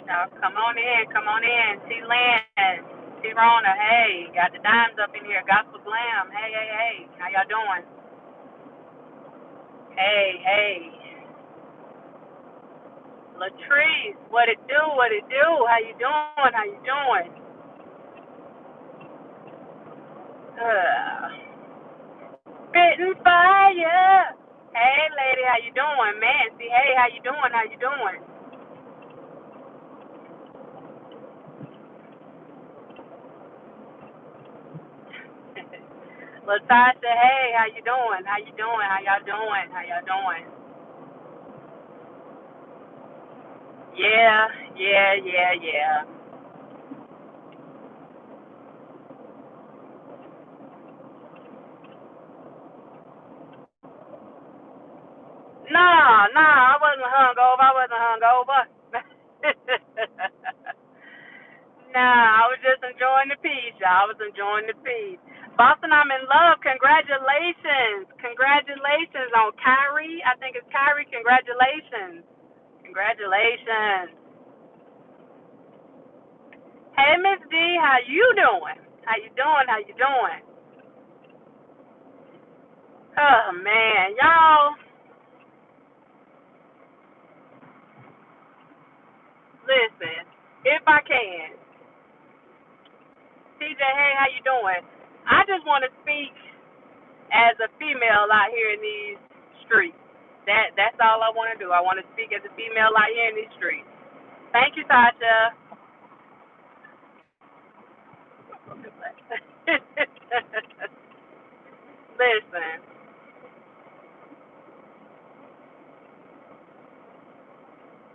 Now, come on in. T. Lynn, T. Rona, hey, got the dimes up in here. Gospel Glam, hey, hey, hey. How y'all doing? Hey, hey. Latrice, what it do? What it do? How you doing? How you doing? Spitting fire. Hey, lady, how you doing? Mancy, hey, how you doing? How you doing? Latasha, hey, how you doing? How you doing? How y'all doing? How y'all doing? Yeah, yeah, yeah, yeah. Nah, nah, I wasn't hungover. I wasn't hungover. Nah, I was just enjoying the peace, y'all. I was enjoying the peace. Boston, I'm in love. Congratulations. Congratulations on Kyrie. I think it's Kyrie. Congratulations. Congratulations. Hey, Miss D, how you doing? How you doing? How you doing? Oh, man. Y'all, listen, if I can, TJ, hey, how you doing? I just want to speak as a female out here in these streets. That's all I want to do. I want to speak as a female out here in these streets. Thank you, Tasha. Listen,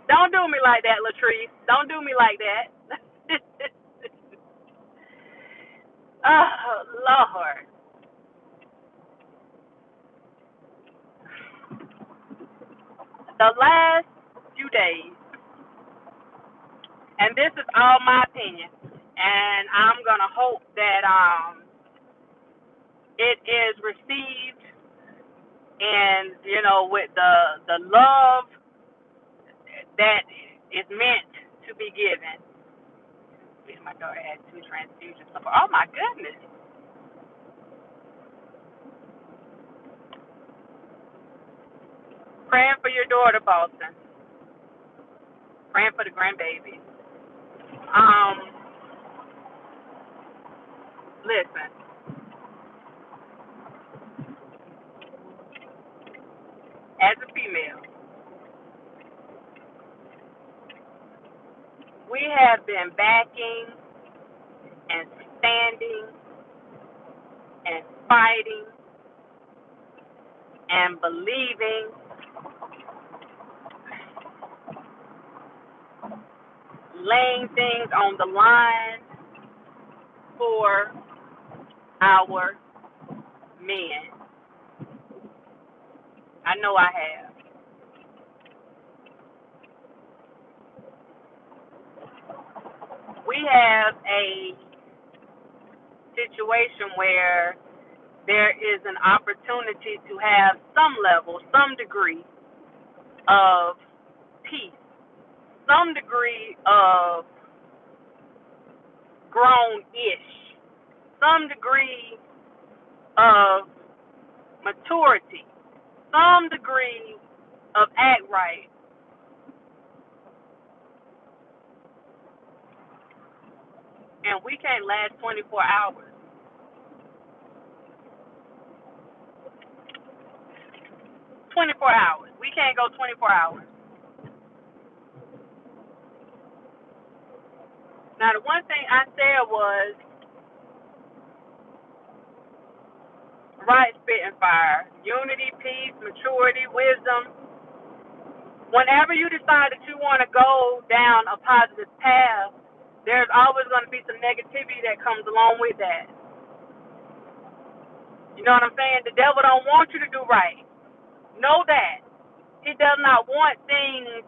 don't do me like that, Latrice. Don't do me like that. Oh, Lord. The last few days, and this is all my opinion, and I'm going to hope that it is received and, with the love that is meant to be given. My daughter had 2 transfusions. Oh, my goodness. Praying for your daughter, Boston. Praying for the grandbaby. Um, Listen, as a female, we have been backing and standing and fighting and believing, laying things on the line for our men. I know I have. We have a situation where there is an opportunity to have some level, some degree of peace, some degree of grown-ish, some degree of maturity, some degree of act right, and we can't last 24 hours. 24 hours. We can't go 24 hours. Now, the one thing I said was, right, spitting fire, unity, peace, maturity, wisdom. Whenever you decide that you want to go down a positive path, there's always going to be some negativity that comes along with that. You know what I'm saying? The devil don't want you to do right. Know that. He does not want things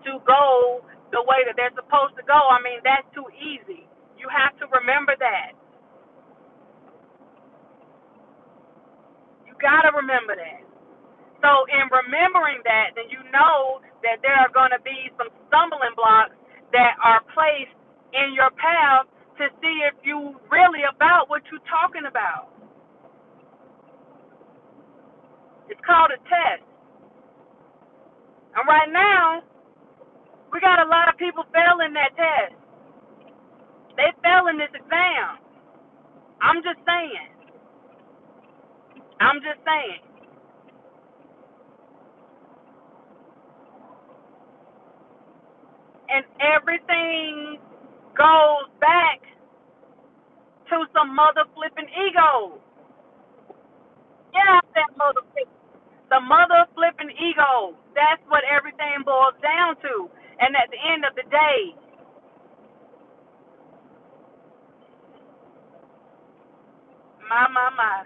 to go the way that they're supposed to go. I mean, that's too easy. You have to remember that. You got to remember that. So in remembering that, then you know that there are going to be some stumbling blocks that are placed in your path to see if you really about what you're talking about. It's called a test. And right now, we got a lot of people failing that test. They failing this exam. I'm just saying. I'm just saying. And everything goes back to some mother flipping ego. Yeah, that mother flipping. The mother flipping ego. That's what everything boils down to. And at the end of the day, my.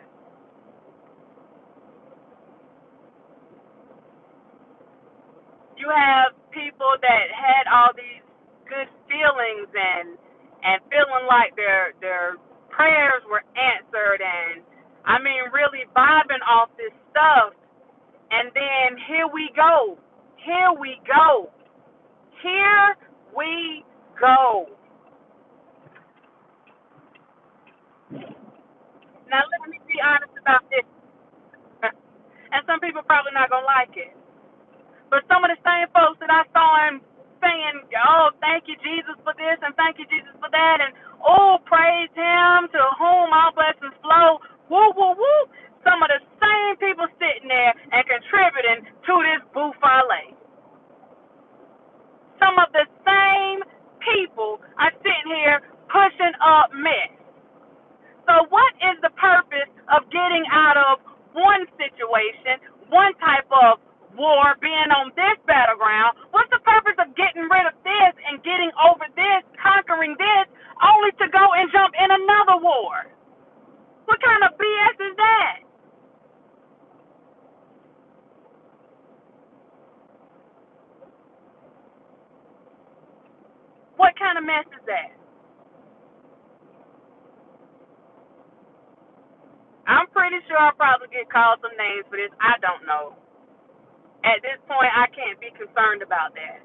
You have people that had all these good feelings and feeling like their prayers were answered and I mean really vibing off this stuff and then here we go. Here we go. Here we go. Now let me be honest about this. And some people probably not gonna like it. But some of the same folks that I saw him saying, oh, thank you, Jesus, for this, and thank you, Jesus, for that, and oh, praise him, to whom all blessings flow, woo, woo, woo. Some of the same people sitting there and contributing to this buffet. Some of the same people are sitting here pushing up mess. So what is the purpose of getting out of one situation, one type of war, being on this battleground? What's the purpose of getting rid of this and getting over this, conquering this, only to go and jump in another war? What kind of BS is that? What kind of mess is that? I'm pretty sure I'll probably get called some names for this. I don't know. At this point, I can't be concerned about that.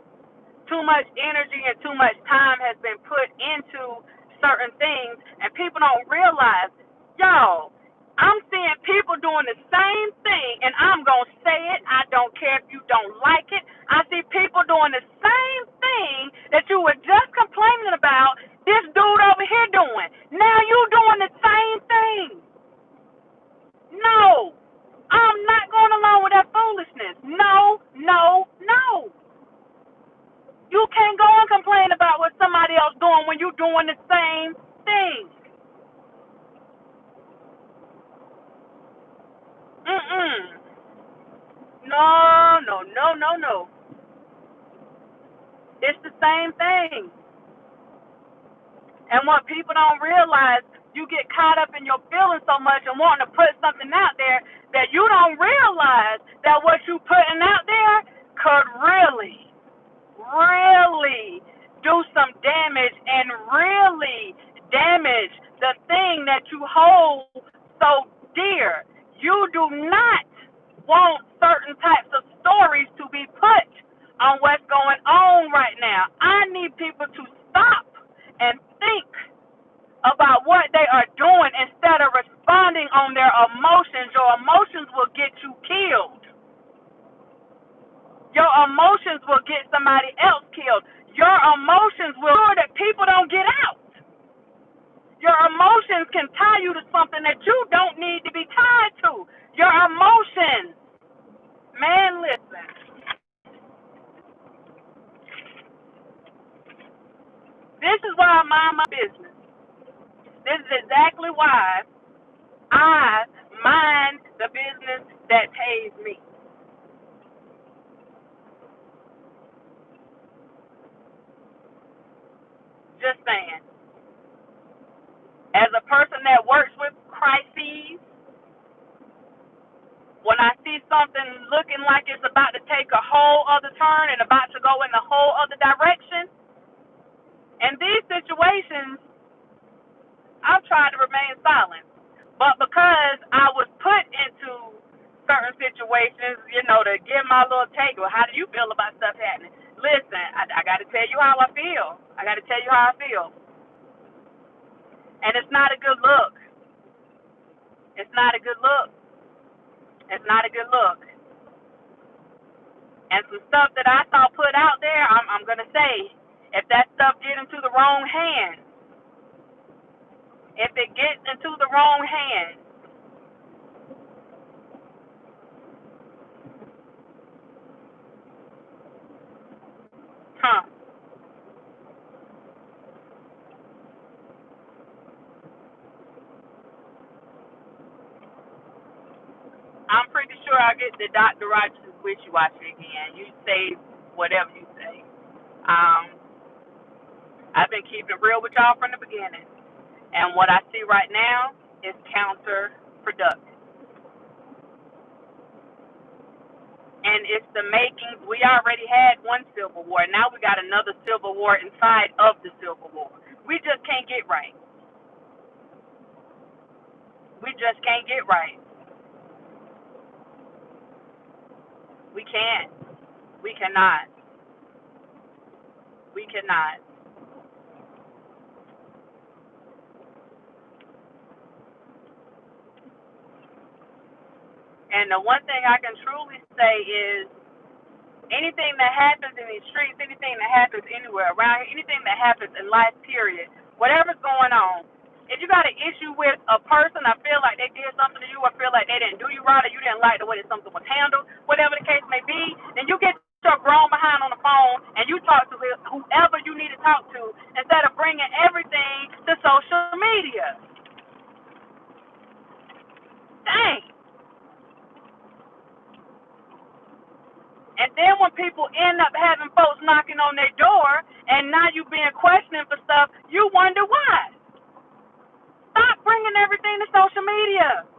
Too much energy and too much time has been put into certain things, and people don't realize, y'all, I'm seeing people doing the same thing, and I'm going to say it. I don't care if you don't like it. I see people doing the same thing that you were just complaining about this dude over here doing. Now you doing the same thing. No, I'm not going along with that foolishness. No, no, no. You can't go and complain about what somebody else doing when you doing the same thing. Mm-mm. No, no, no, no, no. It's the same thing. And what people don't realize, you get caught up in your feelings so much and wanting to put something out there that you don't realize that what you putting out there could really, really do some damage and really damage the thing that you hold so dear. You do not want certain types of stories to be put on what's going on right now. I need people to stop and think about what they are doing instead of responding on their emotions. Your emotions will get you killed. Your emotions will get somebody else killed. Your emotions will ensure that people don't get out. Your emotions can tie you to something that you don't need to be tied to. Your emotions. Man, listen. This is why I mind my business. This is exactly why I mind the business that pays me. Just saying. As a person that works with crises, see something looking like it's about to take a whole other turn and about to go in a whole other direction. In these situations, I've tried to remain silent. But because I was put into certain situations, to give my little take, well, how do you feel about stuff happening? Listen, I got to tell you how I feel. I got to tell you how I feel. And it's not a good look. It's not a good look. It's not a good look. And some stuff that I saw put out there, I'm going to say, if that stuff get into the wrong hands, if it gets into the wrong hands, huh, I'm pretty sure I get the Dr. Rogers wishy-washy again. You say whatever you say. I've been keeping it real with y'all from the beginning. And what I see right now is counterproductive. And it's the makings. We already had one civil war. Now we got another civil war inside of the civil war. We just can't get right. We just can't get right. We can't. We cannot. We cannot. And the one thing I can truly say is anything that happens in these streets, anything that happens anywhere around here, anything that happens in life, period, whatever's going on, if you got an issue with a person, I feel like they did something to you, I feel like they didn't do you right, or you didn't like the way that something was handled, whatever the case may be, then you get your grown behind on the phone and you talk to whoever you need to talk to instead of bringing everything to social media. Dang. And then when people end up having folks knocking on their door and now you being questioned for stuff, you wonder why. Stop bringing everything to social media.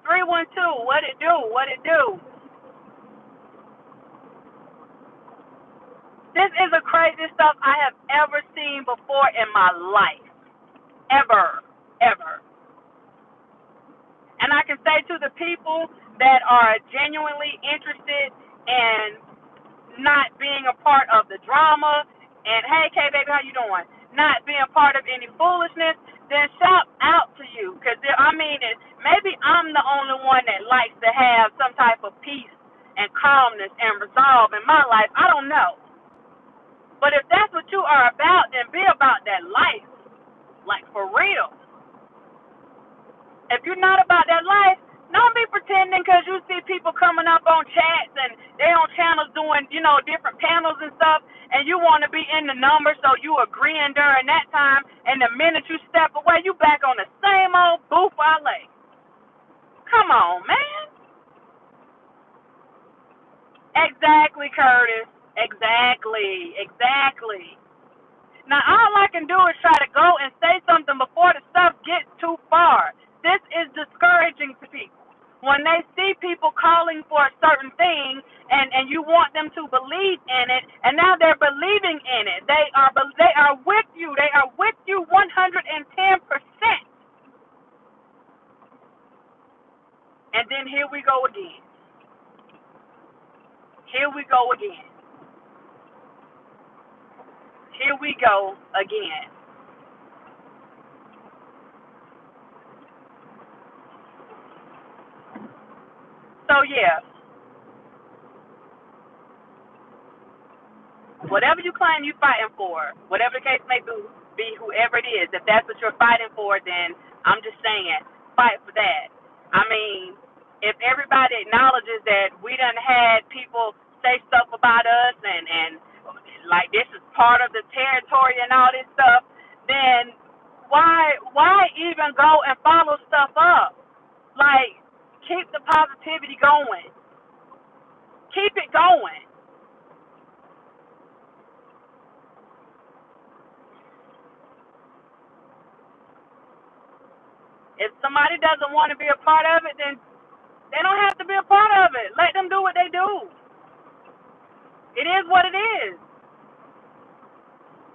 Three 312, what it do? What it do? This is the craziest stuff I have ever seen before in my life. Ever. Ever. And I can say to the people that are genuinely interested in not being a part of the drama, and hey, K baby, how you doing? Not being part of any foolishness, then shout out to you. Because, maybe I'm the only one that likes to have some type of peace and calmness and resolve in my life. I don't know. But if that's what you are about, then be about that life. Like, for real. If you're not about that life, don't be pretending because you see people coming up on chats and they on channels doing, different panels and stuff, and you want to be in the number, so you agreeing during that time, and the minute you step away, you back on the same old booth LA. Come on, man. Exactly, Curtis. Exactly. Now, all I can do is try to go and say something before the stuff gets too far. This is discouraging to people. When they see people calling for a certain thing and you want them to believe in it, and now they're believing in it. They are with you. They are with you 110%. And then here we go again. Here we go again. Here we go again. So, yeah, whatever you claim you're fighting for, whatever the case may be, whoever it is, if that's what you're fighting for, then I'm just saying, fight for that. I mean, if everybody acknowledges that we done had people say stuff about us and like this is part of the territory and all this stuff, then why even go and follow stuff up? Like, keep the positivity going. Keep it going. If somebody doesn't want to be a part of it, then they don't have to be a part of it. Let them do what they do. It is what it is.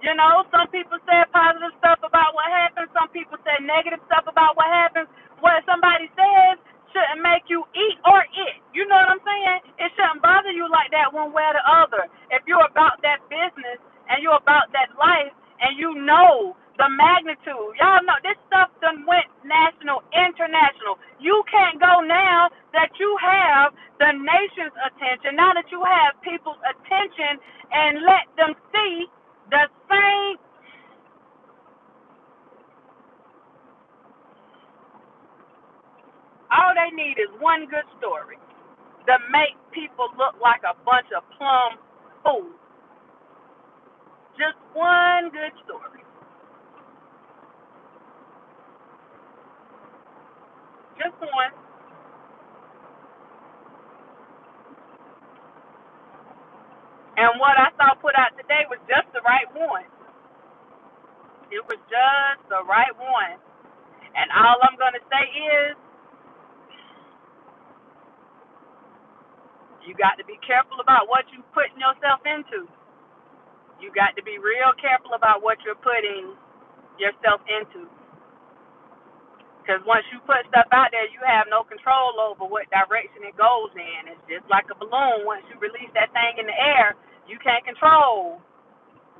You know, some people say positive stuff about what happened. Some people say negative stuff about what happens. What somebody says shouldn't make you eat or it. You know what I'm saying? It shouldn't bother you like that one way or the other. If you're about that business and you're about that life and you know the magnitude. Y'all know this stuff done went national, international. You can't go now that you have the nation's attention, now that you have people's attention, and let them see the same. All they need is one good story to make people look like a bunch of plum fools. Just one good story. Just one. And what I saw put out today was just the right one. It was just the right one. And all I'm going to say is, you got to be careful about what you're putting yourself into. You got to be real careful about what you're putting yourself into. Because once you put stuff out there, you have no control over what direction it goes in. It's just like a balloon. Once you release that thing in the air, you can't control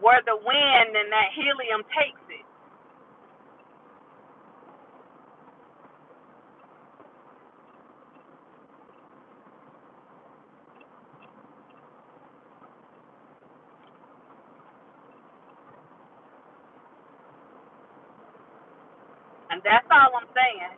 where the wind and that helium takes it. And that's all I'm saying.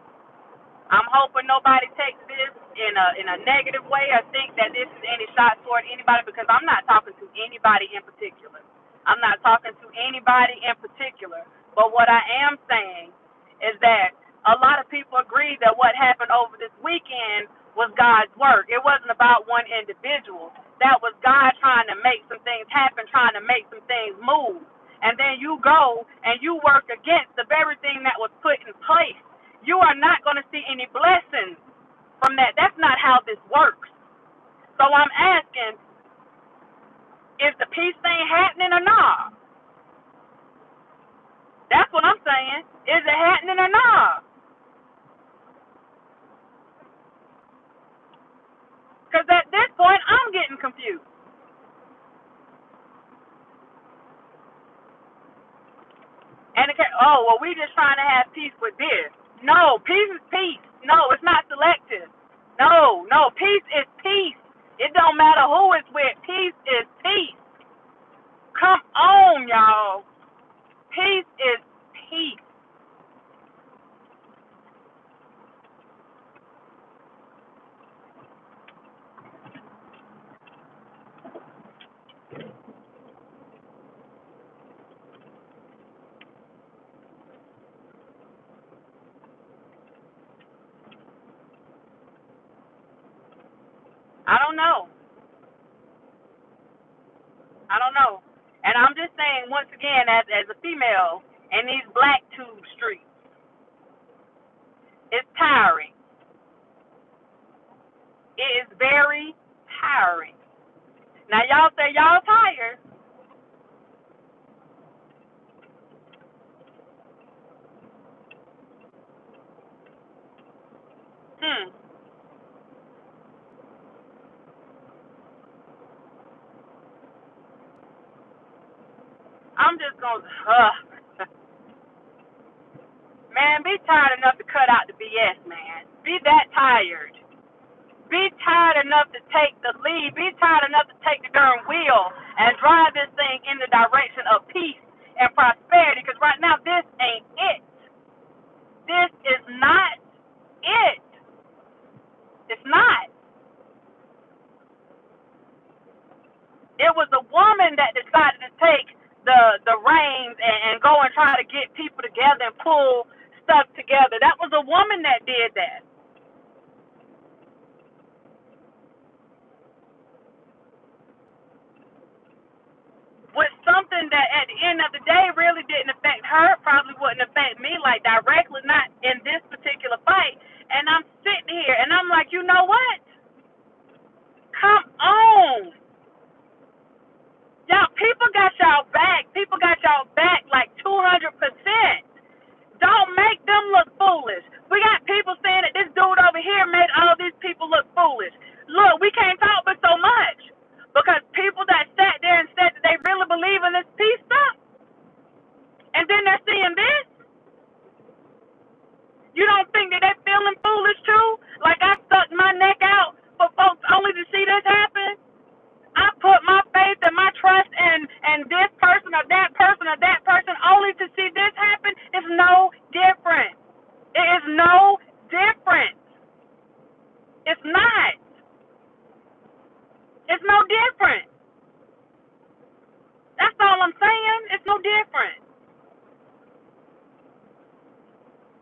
I'm hoping nobody takes this in a negative way or think that this is any shot toward anybody, because I'm not talking to anybody in particular. I'm not talking to anybody in particular. But what I am saying is that a lot of people agree that what happened over this weekend was God's work. It wasn't about one individual. That was God trying to make some things happen, trying to make some things move. And then you go and you work against the very thing that was put in place. You are not going to see any blessings from that. That's not how this works. So I'm asking, is the peace thing happening or not? That's what I'm saying. Is it happening or not? Because at this point, I'm getting confused. And well, we just trying to have peace with this. No, peace is peace. No, it's not selective. No, peace is peace. It don't matter who it's with. Peace is peace. Come on, y'all. Peace is peace. I don't know. I don't know. And I'm just saying, once again, as a female in these black tube streets, it's tiring. It is very tiring. Now, y'all say y'all tired. Hmm. I'm just going to, man, be tired enough to cut out the BS, man. Be that tired. Be tired enough to take the lead. Be tired enough to take the darn wheel and drive this thing in the direction of peace and prosperity. Because right now, this ain't it. This is not it. It's not. It was a woman that decided to take the reins and go and try to get people together and pull stuff together. That was a woman that did that. With something that at the end of the day really didn't affect her, probably wouldn't affect me like directly, not in this particular And then they're seeing this. You don't think that they're feeling foolish too? Like I stuck my neck out for folks only to see this happen? I put my faith and my trust in this person or that person or that person only to see this happen. It's no different. It is no different. It's not. It's no different. That's all I'm saying. It's no different.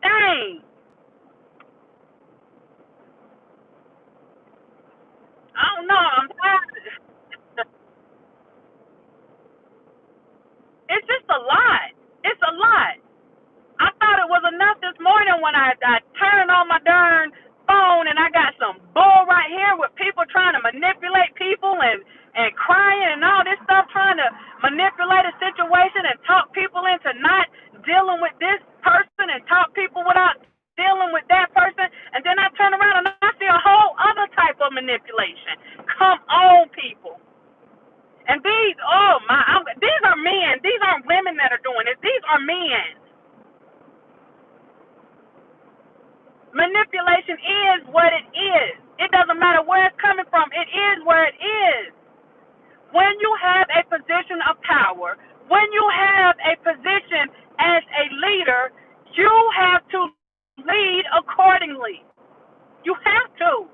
Dang. I don't know. I'm tired. It's just a lot. It's a lot. I thought it was enough this morning when I turned on my darn phone and I got some bull right here with people trying to manipulate people and crying and all this stuff, trying to manipulate a situation and talk people into not dealing with this person and talk people without dealing with that person. And then I turn around and I see a whole other type of manipulation. Come on, people. And these, oh my, these are men. These aren't women that are doing this. These are men. Manipulation is what it is. It doesn't matter where it's coming from. It is where it is. When you have a position of power, when you have a position as a leader, you have to lead accordingly. You have to.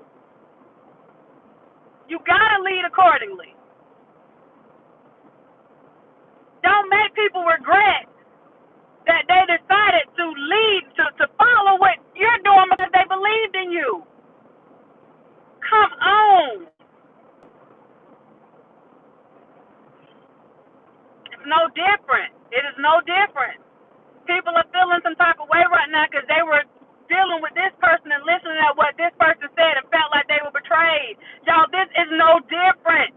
You gotta lead accordingly. Don't make people regret that they decided to lead, to follow what you're doing because they believed in you. Come on. It's no different. It is no different. People are feeling some type of way right now because they were dealing with this person and listening to what this person said and felt like they were betrayed. Y'all, this is no different.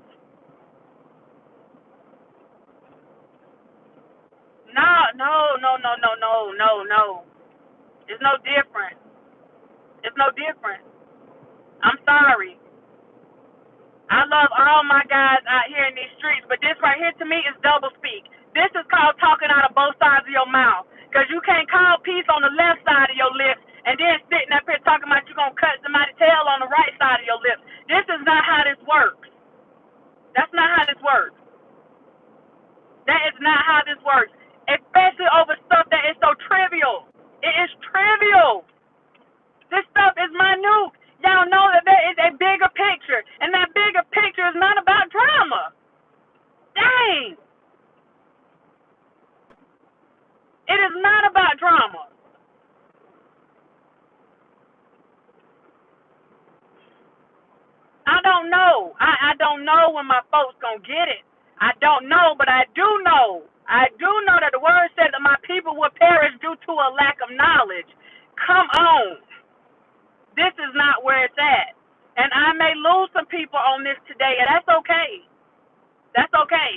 No. It's no different. It's no different. I'm sorry. I love all my guys out here in these streets, but this right here to me is double speak. This is called talking out of both sides of your mouth. Because you can't call peace on the left side of your lips and then sitting up here talking about you're going to cut somebody's tail on the right side of your lips. This is not how this works. That's not how this works. That is not how this works. Especially over stuff that is so trivial. It is trivial. This stuff is minute. Y'all know that there is a bigger picture, and that bigger picture is not about drama. Dang. It is not about drama. I don't know. I don't know when my folks gonna get it. I don't know, but I do know. I do know that the word said that my people will perish due to a lack of knowledge. Come on. This is not where it's at. And I may lose some people on this today, and that's okay. That's okay.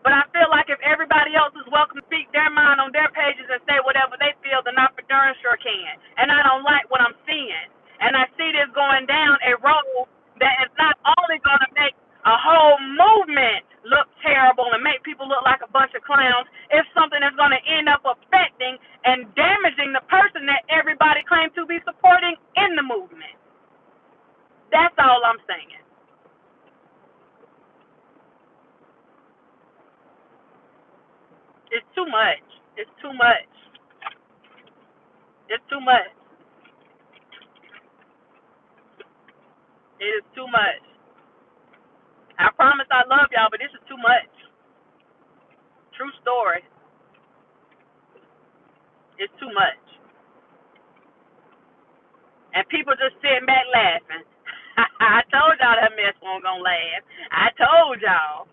But I feel like if everybody else is welcome to speak their mind on their pages and say whatever they feel, then I for darn sure can. And I don't like what I'm seeing. And I see this going down a road that is not only going to make a whole movement look terrible and make people look like a bunch of clowns, it's something that's going to end up affecting and damaging the person that everybody claims to be supporting in the movement. That's all I'm saying. It's too much. It's too much. It's too much. It is too much. I promise I love y'all, but this is too much. True story. It's too much. And people just sitting back laughing. I told y'all that mess wasn't gonna last. I told y'all.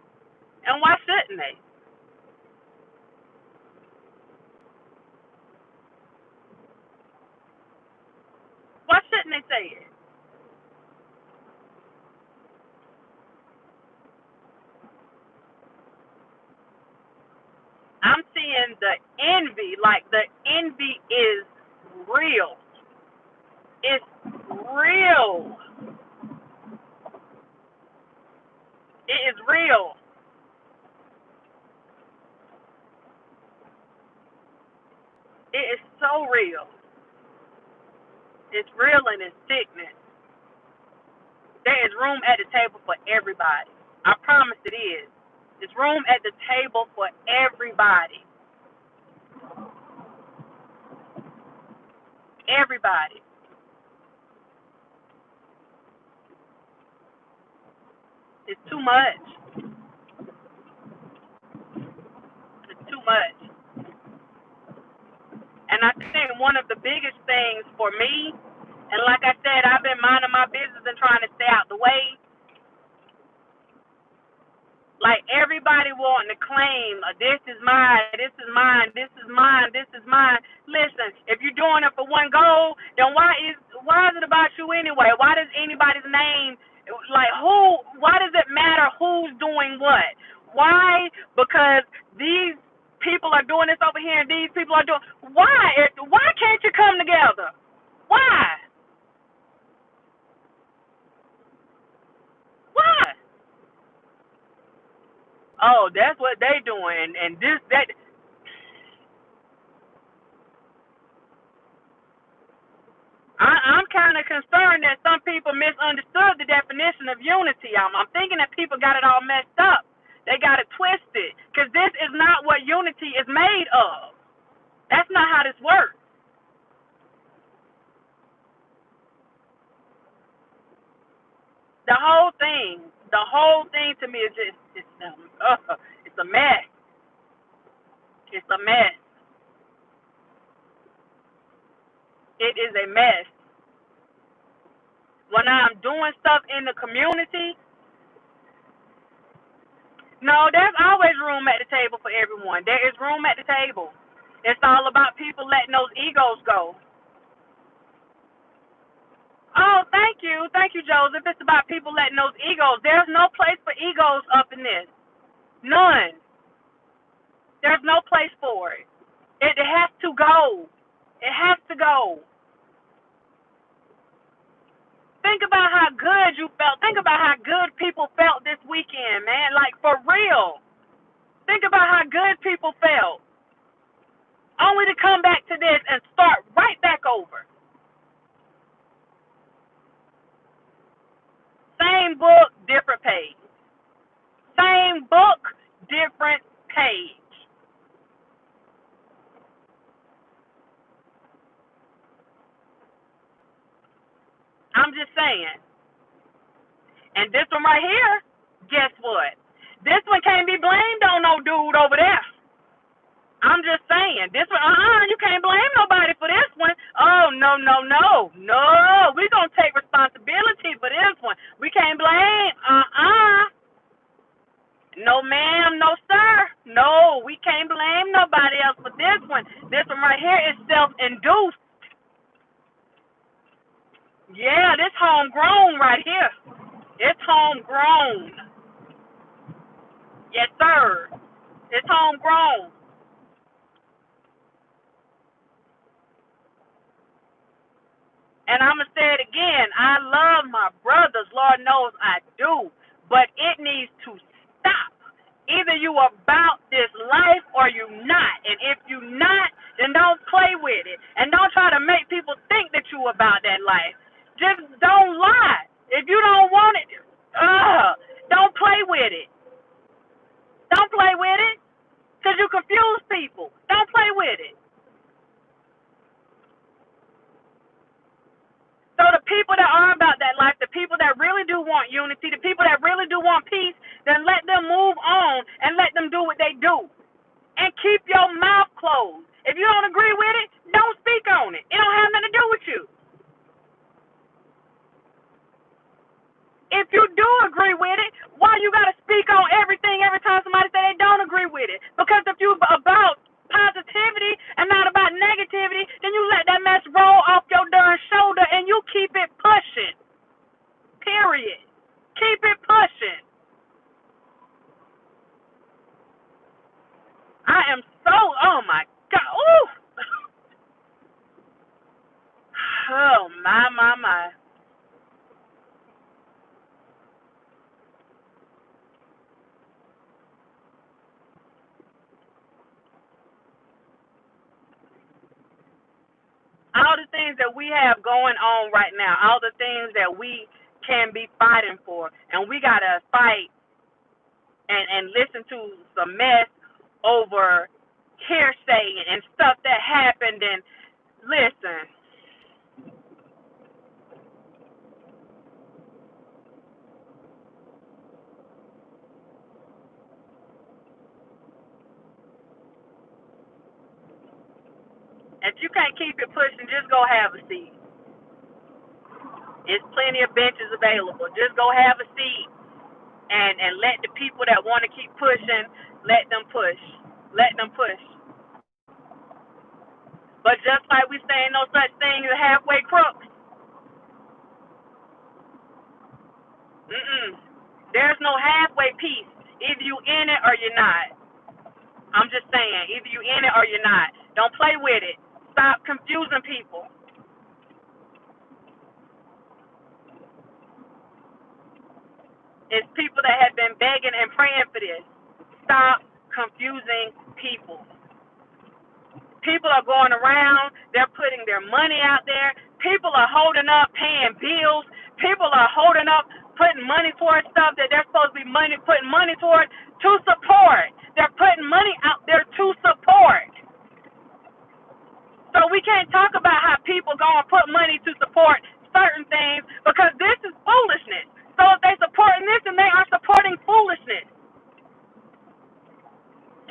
And why shouldn't they? Why shouldn't they say it? I'm seeing the envy, like the envy is real. It's real. It is real. It is so real. It's real and it's sickness. There is room at the table for everybody. I promise it is. There's room at the table for everybody. Everybody. It's too much. It's too much. And I think one of the biggest things for me, and like I said, I've been minding my business and trying to stay out the way. Like everybody wanting to claim, this is mine, this is mine, this is mine, this is mine. Listen, if you're doing it for one goal, then why is it about you anyway? Why does anybody's name, like who? Why does it matter who's doing what? Why? Because these people are doing this over here, and these people are doing. Why? Why can't you come together? Why? Why? Oh, that's what they doing, and this that. I'm kind of concerned that some people misunderstood the definition of unity. I'm thinking that people got it all messed up. They got it twisted, because this is not what unity is made of. That's not how this works. The whole thing to me is just it's a mess. It's a mess. It is a mess. When I'm doing stuff in the community, no, there's always room at the table for everyone. There is room at the table. It's all about people letting those egos go. Oh, thank you. Thank you, Joseph. It's about people letting those egos. There's no place for egos up in this. None. There's no place for it. It has to go. It has to go. Think about how good you felt. Think about how good people felt this weekend, man. Like, for real. Think about how good people felt. Only to come back to this and start right back over. Same book, different page. Same book, different page. I'm just saying. And this one right here, guess what? This one can't be blamed on no dude over there. I'm just saying. This one, you can't blame nobody for this one. Oh, no, no, no. No, we're going to take responsibility for this one. We can't blame, No, ma'am, no, sir. No, we can't blame nobody else for this one. This one right here is self-induced. Yeah, this homegrown right here. It's homegrown. Yes, sir. It's homegrown. And I'm going to say it again. I love my brothers. Lord knows I do. But it needs to stop. Either you about this life or you not. And if you not, then don't play with it. And don't try to make people think that you about that life. Just don't lie. If you don't want it, don't play with it. Don't play with it. Because you confuse people. Don't play with it. So the people that are about that life, the people that really do want unity, the people that really do want peace, then let them move on and let them do what they do. And keep your mouth closed. If you don't agree with it, don't speak on it. It don't have nothing to do with you. If you do agree with it, why you got to speak on everything every time somebody say they don't agree with it? Because if you about positivity and not about negativity, then you let that mess roll off your darn shoulder and you keep it pushing. Period. Keep it pushing. I am so, oh my God. Ooh. Oh, my. the things that we have going on right now, all the things that we can be fighting for, and we gotta fight and listen to some mess over hearsay and stuff that happened. And listen, if you can't keep it pushing, just go have a seat. There's plenty of benches available. Just go have a seat and let the people that want to keep pushing, let them push. Let them push. But just like we say, no such thing as halfway crooks. There's no halfway peace. Either you in it or you're not. I'm just saying, either you in it or you're not. Don't play with it. Stop confusing people. It's people that have been begging and praying for this. Stop confusing people. People are going around, they're putting their money out there. People are holding up, paying bills. People are holding up, putting money towards stuff that they're supposed to be putting money towards to support. They're putting money out there to support. So we can't talk about how people go and put money to support certain things because this is foolishness. So if they're supporting this, and they are supporting foolishness.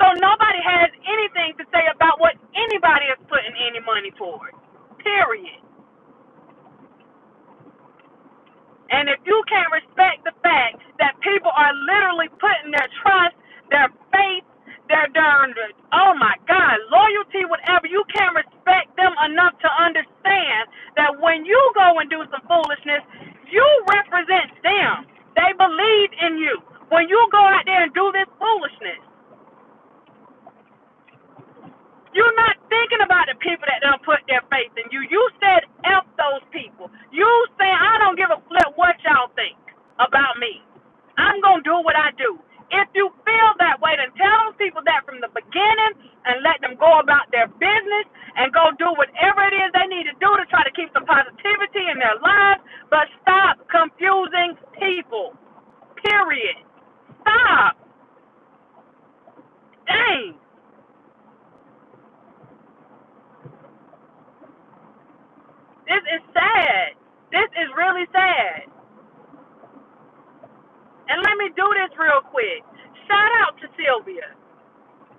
So nobody has anything to say about what anybody is putting any money towards. Period. And if you can't respect the fact that people are literally putting their trust, their faith, their oh my God, loyalty, whatever, you can't respect them enough to understand that when you go and do some foolishness, you represent them. They believe in you. When you go out there and do this foolishness, you're not thinking about the people that don't put their faith in you. You said F those people. You saying, I don't give a flip what y'all think about me. I'm going to do what I do. If you feel that way, then tell those people that from the beginning and let them go about their business and go do whatever it is they need to do to try to keep some positivity in their lives. But stop confusing people. Period. Stop. Dang. This is sad. This is really sad. And let me do this real quick. Shout out to Sylvia.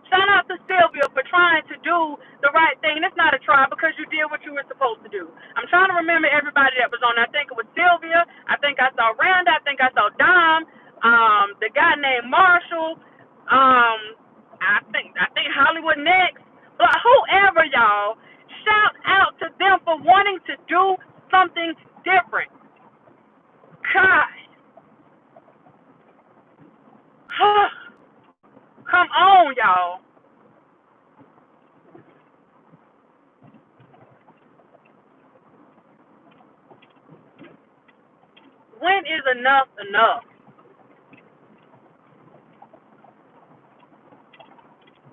Shout out to Sylvia for trying to do the right thing. It's not a try because you did what you were supposed to do. I'm trying to remember everybody that was on. I think it was Sylvia. I think I saw Randa. I think I saw Dom. The guy named Marshall. I think Hollywood next. But whoever, y'all, shout out to them for wanting to do something different. God. Come on, y'all. When is enough enough?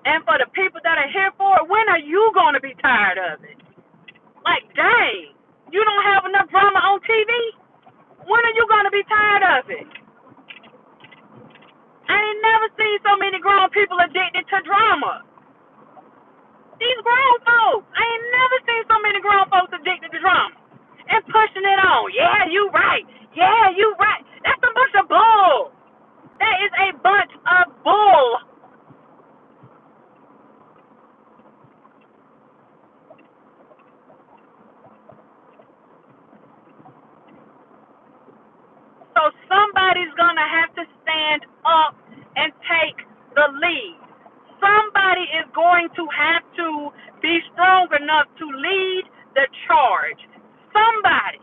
And for the people that are here for it, when are you going to be tired of it? Like, dang, you don't have enough drama on TV? When are you going to be tired of it? I ain't never seen so many grown people addicted to drama. These grown folks, I ain't never seen so many grown folks addicted to drama and pushing it on. Yeah, you right. Yeah, you right. That's a bunch of bull. That is a bunch of bull. So somebody's going to have to stand up and take the lead. Somebody is going to have to be strong enough to lead the charge. Somebody.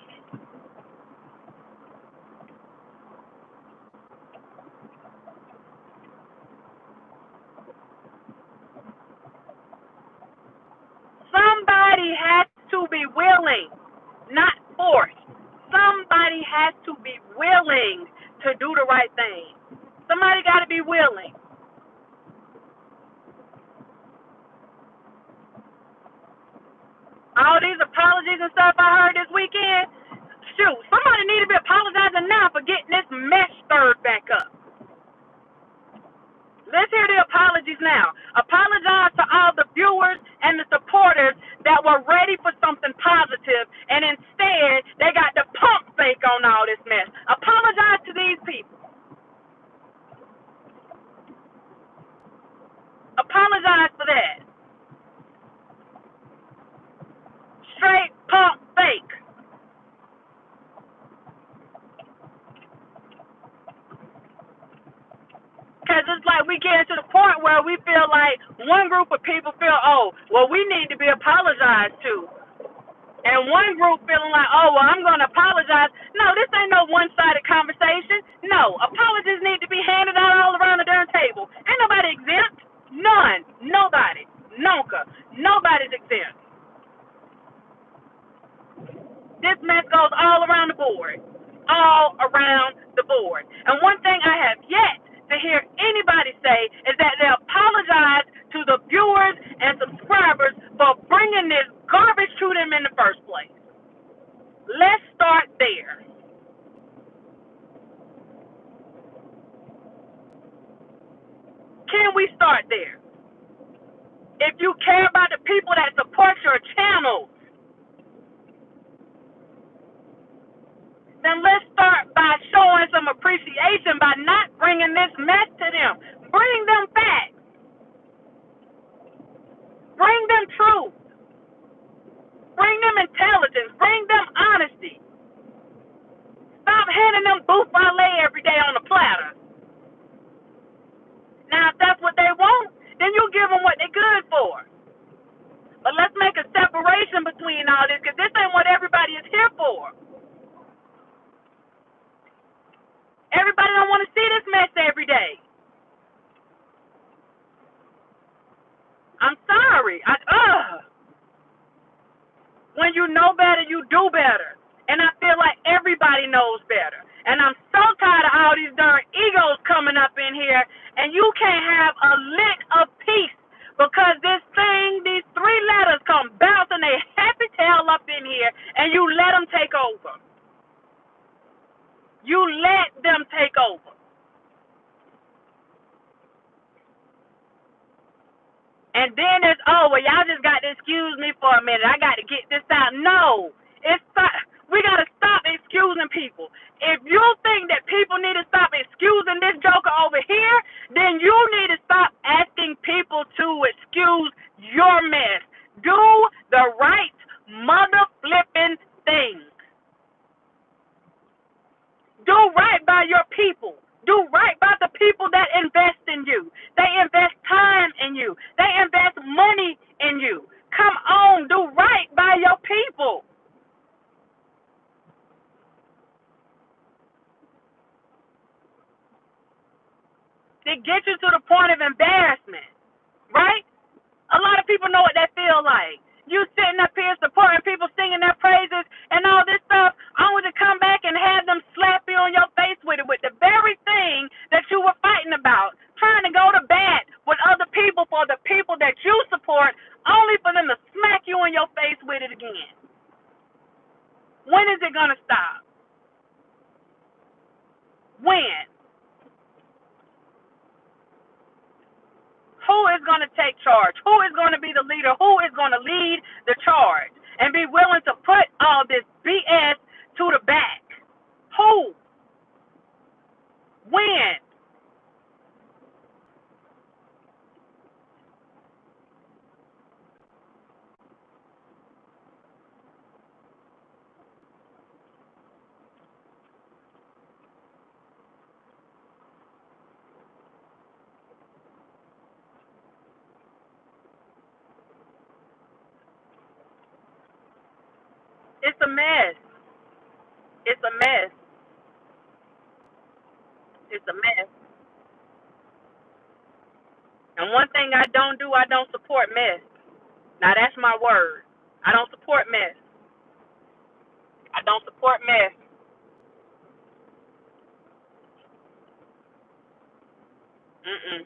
Somebody has to be willing, not forced. Somebody has to be willing to do the right thing. Somebody got to be willing. All these apologies and stuff I heard this weekend. Shoot, somebody need to be apologizing now for getting this mess stirred back up. Let's hear the apologies now. Apologize to all the viewers and the supporters that were ready for something positive, and instead they got the pump fake on all this mess. Apologize to these people. Apologize for that. Straight pump fake. Because it's like we get to the point where we feel like one group of people feel, oh, well, we need to be apologized to. And one group feeling like, oh, well, I'm going to apologize. No, this ain't no one-sided conversation. No, apologies need to be handed out all around the darn table. Ain't nobody exempt. None. Nobody. Nunca. Nobody's exempt. This mess goes all around the board. All around the board. And one thing I have yet to hear anybody say is that they apologize to the viewers and subscribers for bringing this garbage to them in the first place. Let's start there. Can we start there? If you care about the people that support your channel, then let's start by showing some appreciation by not bringing this mess to them. Bring them facts. Bring them truth. Bring them intelligence. Bring them honesty. Stop handing them booth ballet every day on a platter. Now, if that's what they want, then you give them what they're good for. But let's make a separation between all this, because this ain't what everybody is here for. Everybody don't want to see this mess every day. I'm sorry. When you know better, you do better. And I feel like everybody knows better. And I'm so tired of all these darn egos coming up in here, and you can't have a lick of peace because this thing, these three letters come bouncing their happy tail up in here, and you let them take over. You let them take over. And then it's, oh, well, y'all just got to excuse me for a minute. I got to get this out. No. We got to stop excusing people. If you think that people need to stop excusing this joker over here, then you need to stop asking people to excuse your mess. Do the right mother flipping thing. Do right by your people. Do right by the people that invest in you. They invest time in you. They invest money in you. Come on, do right by your people. It gets you to the point of embarrassment, right? A lot of people know what that feels like. You sitting up here supporting people, singing their praises and all this stuff, only to come back and have them slap you on your face with it, with the very thing that you were fighting about, trying to go to bat with other people for the people that you support, only for them to smack you in your face with it again. When is it going to stop? When? Who is going to take charge? Who is going to be the leader? Who is going to lead the charge and be willing to put all this BS to the back? Who? When? It's a mess. It's a mess. It's a mess. And one thing I don't do, I don't support mess. Now that's my word. I don't support mess. I don't support mess. Mm-mm.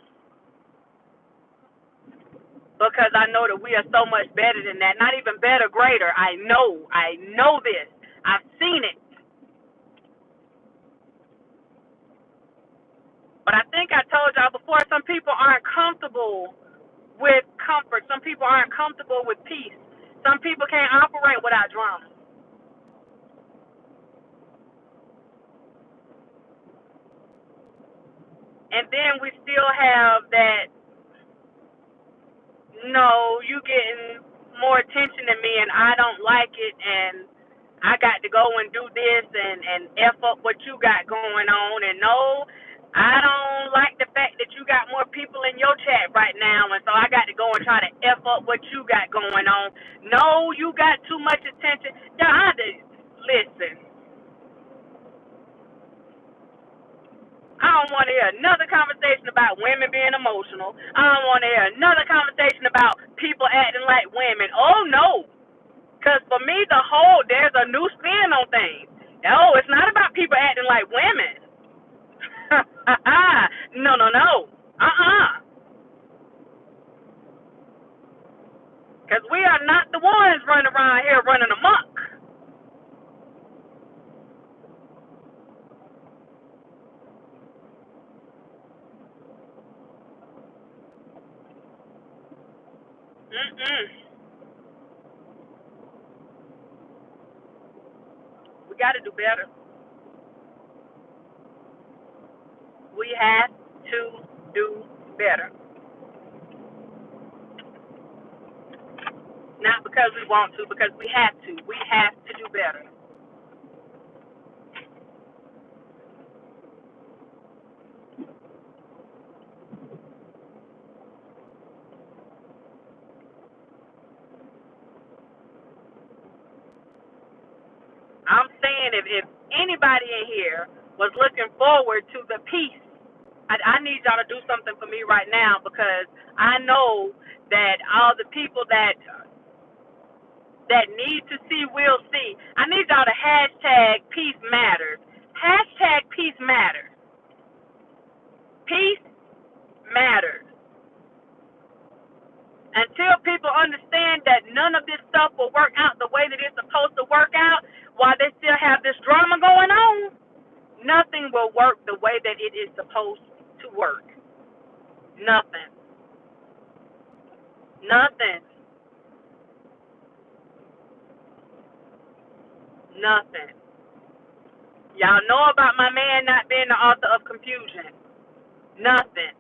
because I know that we are so much better than that. Not even better, greater. I know this. I've seen it. But I think I told y'all before, some people aren't comfortable with comfort. Some people aren't comfortable with peace. Some people can't operate without drama. And then we still have that, no, you getting more attention than me and I don't like it, and I got to go and do this and F up what you got going on. And no, I don't like the fact that you got more people in your chat right now, and so I got to go and try to F up what you got going on. No, you got too much attention. Y'all, I had to listen. I don't want to hear another conversation about women being emotional. I don't want to hear another conversation about people acting like women. Oh, no. Because for me, there's a new spin on things. Oh, it's not about people acting like women. No, no, no. Because we are not the ones running around here running amok. Mm-mm. We got to do better. We have to do better. Not because we want to, because we have to. We have to do better. I'm saying if anybody in here was looking forward to the peace, I need y'all to do something for me right now, because I know that all the people that need to see will see. I need y'all to hashtag peace matters. Hashtag peace matters. Peace matters. Until people understand that none of this stuff will work out the way that it's supposed to work out, while they still have this drama going on, nothing will work the way that it is supposed to work. Nothing. Nothing. Nothing. Y'all know about my man not being the author of confusion. Nothing.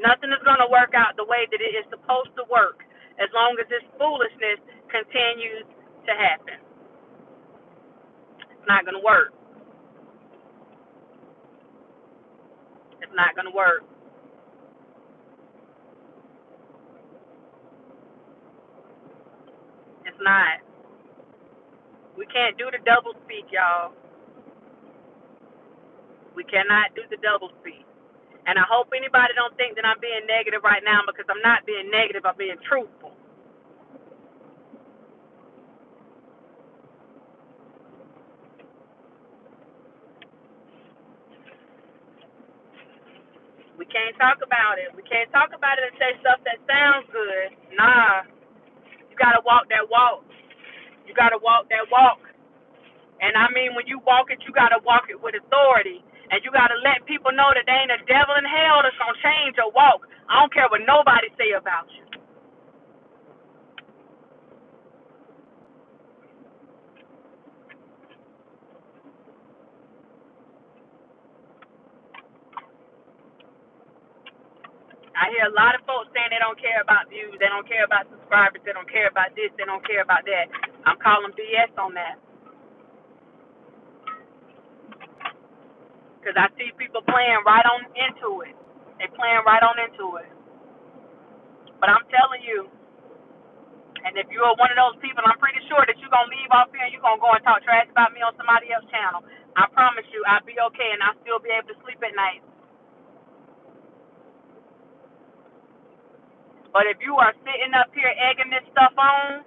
Nothing is going to work out the way that it is supposed to work as long as this foolishness continues to happen. It's not going to work. It's not going to work. It's not. We can't do the double speak, y'all. We cannot do the double speak. And I hope anybody don't think that I'm being negative right now, because I'm not being negative. I'm being truthful. We can't talk about it. We can't talk about it and say stuff that sounds good. Nah. You got to walk that walk. You got to walk that walk. And I mean, when you walk it, you got to walk it with authority. And you got to let people know that there ain't a devil in hell that's going to change your walk. I don't care what nobody say about you. I hear a lot of folks saying they don't care about views, they don't care about subscribers, they don't care about this, they don't care about that. I'm calling BS on that. Because I see people playing right on into it. They playing right on into it. But I'm telling you, and if you're one of those people, I'm pretty sure that you're going to leave off here and you're going to go and talk trash about me on somebody else's channel. I promise you, I'll be okay and I'll still be able to sleep at night. But if you are sitting up here egging this stuff on,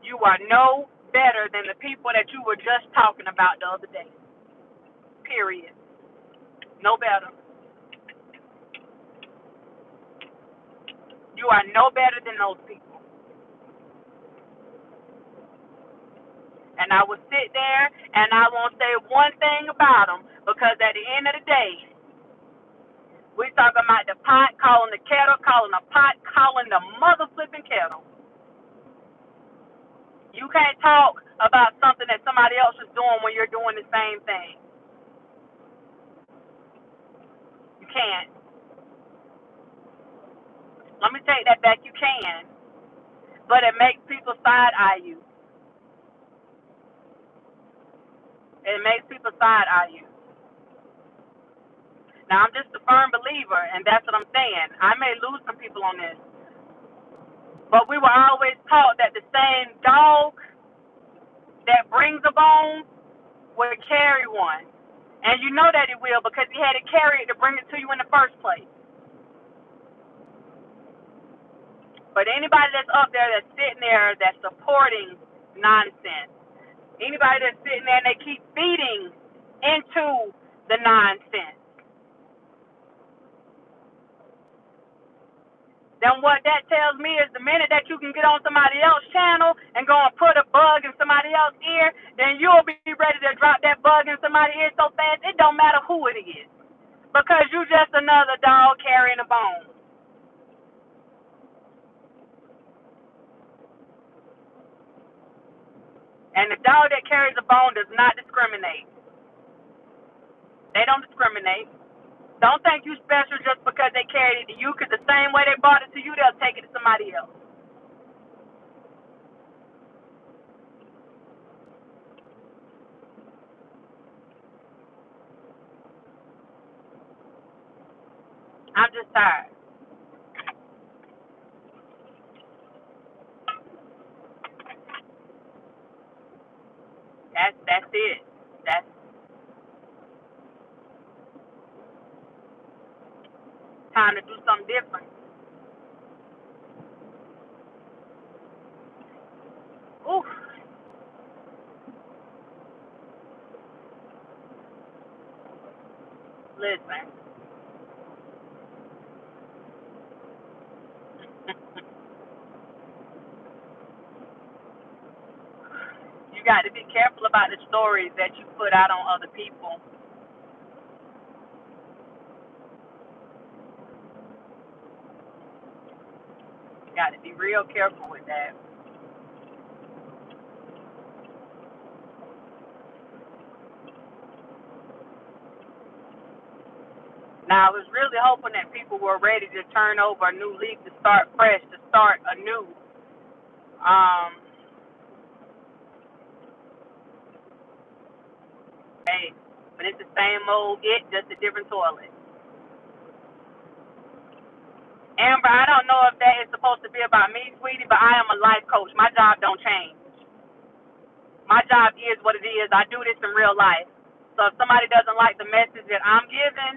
you are no better than the people that you were just talking about the other day. Period. No better. You are no better than those people. And I will sit there and I won't say one thing about them because at the end of the day, we talking about the pot calling the kettle, calling the pot, calling the mother flipping kettle. You can't talk about something that somebody else is doing when you're doing the same thing. You can't. Let me take that back. You can. But it makes people side eye you. It makes people side eye you. Now, I'm just a firm believer, and that's what I'm saying. I may lose some people on this. But we were always taught that the same dog that brings a bone will carry one. And you know that it will because he had to carry it to bring it to you in the first place. But anybody that's up there that's sitting there that's supporting nonsense, anybody that's sitting there and they keep feeding into the nonsense, then what that tells me is the minute that you can get on somebody else's channel and go and put a bug in somebody else's ear, then you'll be ready to drop that bug in somebody's ear so fast it don't matter who it is. Because you just another dog carrying a bone. And the dog that carries a bone does not discriminate. They don't discriminate. Don't think you special just because they carried it to you, because the same way they brought it to you, they'll take it to somebody else. I'm just tired. That's it. That's time to do something different. Oof. Listen. You got to be careful about the stories that you put out on other people. You got to be real careful with that. Now, I was really hoping that people were ready to turn over a new leaf, to start fresh, to start anew. Um, hey, but it's the same old it, just a different toilet. Amber, I don't know if that is supposed to be about me, sweetie, but I am a life coach. My job don't change. My job is what it is. I do this in real life. So if somebody doesn't like the message that I'm giving,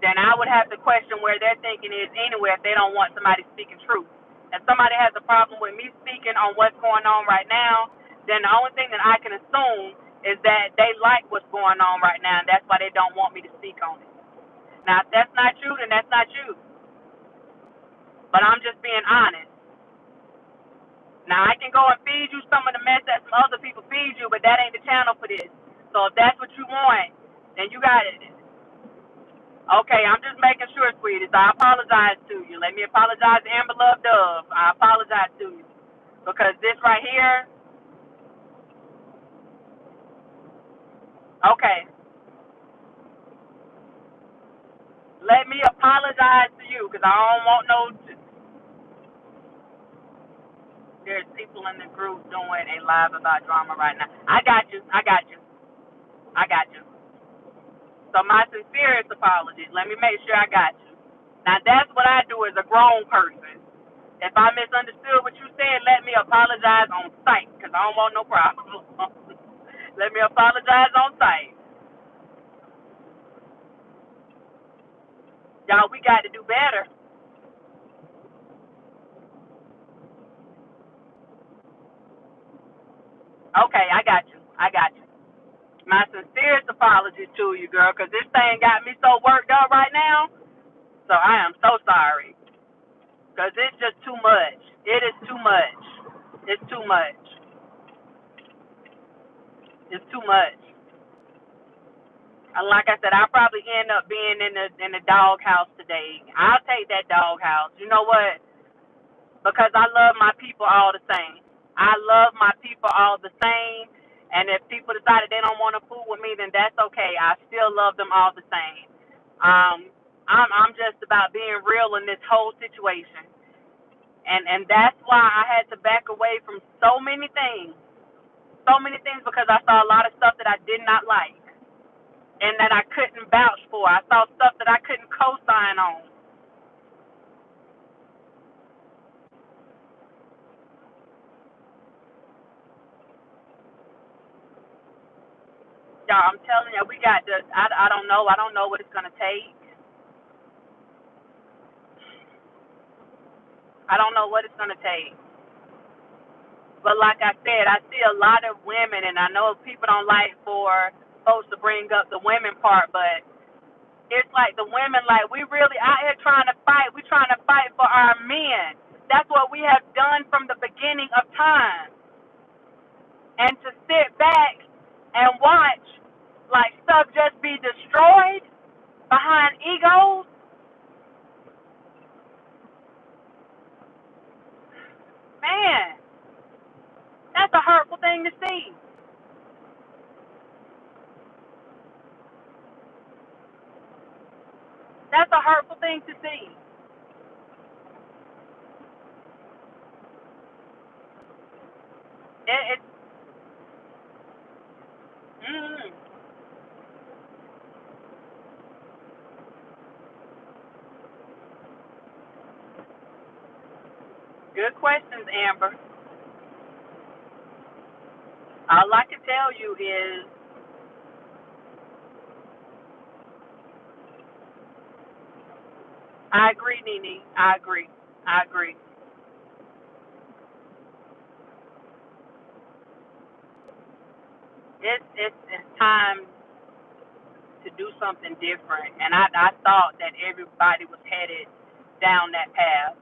then I would have to question where their thinking is anyway if they don't want somebody speaking truth. If somebody has a problem with me speaking on what's going on right now, then the only thing that I can assume is that they like what's going on right now, and that's why they don't want me to speak on it. Now, if that's not you, then that's not you. But I'm just being honest. Now, I can go and feed you some of the mess that some other people feed you, but that ain't the channel for this. So if that's what you want, then you got it. Okay, I'm just making sure, sweetie. So I apologize to you. Let me apologize to Amber Love Dove. I apologize to you. Because this right here, okay, let me apologize to you because I don't want no. There's people in the group doing a live about drama right now. I got you. I got you. I got you. So my sincerest apologies. Let me make sure I got you. Now that's what I do as a grown person. If I misunderstood what you said, let me apologize on site because I don't want no problem. Let me apologize on site. Y'all, we got to do better. Okay, I got you. I got you. My my sincerest apologies to you, girl, because this thing got me so worked up right now. So I am so sorry, because it's just too much. It is too much. It's too much. It's too much. And like I said, I'll probably end up being in the doghouse today. I'll take that doghouse. You know what? Because I love my people all the same. I love my people all the same. And if people decided they don't want to fool with me, then that's okay. I still love them all the same. I'm just about being real in this whole situation. And that's why I had to back away from so many things. So many things because I saw a lot of stuff that I did not like and that I couldn't vouch for. I saw stuff that I couldn't co-sign on. Y'all, I'm telling you, we got the. I don't know. I don't know what it's gonna take. I don't know what it's gonna take. But like I said, I see a lot of women, and I know people don't like for folks to bring up the women part, but it's like the women, like we really out here trying to fight. We trying to fight for our men. That's what we have done from the beginning of time. And to sit back and watch like stuff just be destroyed behind egos, man, that's a hurtful thing to see. That's a hurtful thing to see. It mm, good questions, Amber. All I can tell you is I agree, Nene. I agree. I agree. It's time to do something different, and I thought that everybody was headed down that path.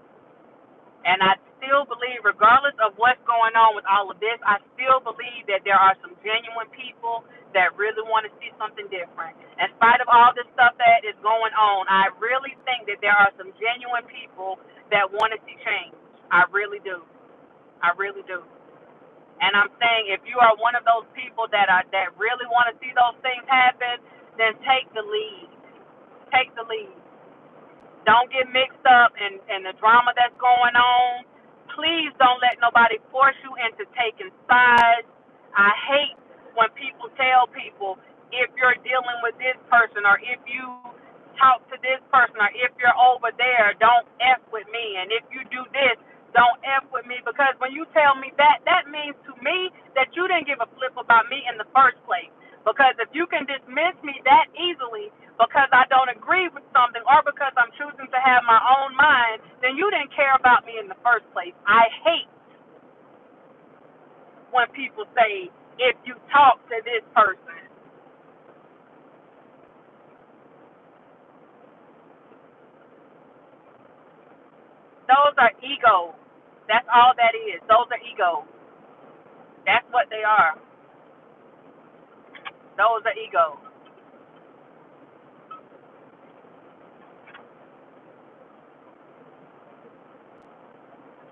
And I still believe, regardless of what's going on with all of this, I still believe that there are some genuine people that really want to see something different. In spite of all this stuff that is going on, I really think that there are some genuine people that want to see change. I really do. I really do. And I'm saying, if you are one of those people that really want to see those things happen, then take the lead. Take the lead. Don't get mixed up in the drama that's going on. Please don't let nobody force you into taking sides. I hate when people tell people, if you're dealing with this person, or if you talk to this person, or if you're over there, don't F with me. And if you do this, don't F with me. Because when you tell me that, that means to me that you didn't give a flip about me in the first place. Because if you can dismiss me that easily because I don't agree with something, or because I'm choosing to have my own mind, then you didn't care about me in the first place. I hate when people say, if you talk to this person. Those are egos. That's all that is. Those are egos. That's what they are. Those are egos.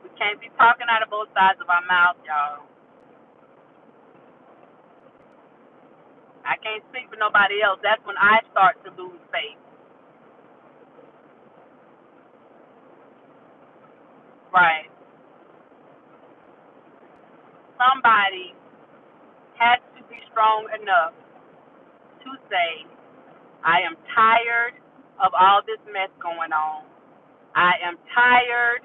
We can't be talking out of both sides of our mouth, y'all. I can't speak for nobody else. That's when I start to lose faith. Right. Somebody has to be strong enough to say, I am tired of all this mess going on. I am tired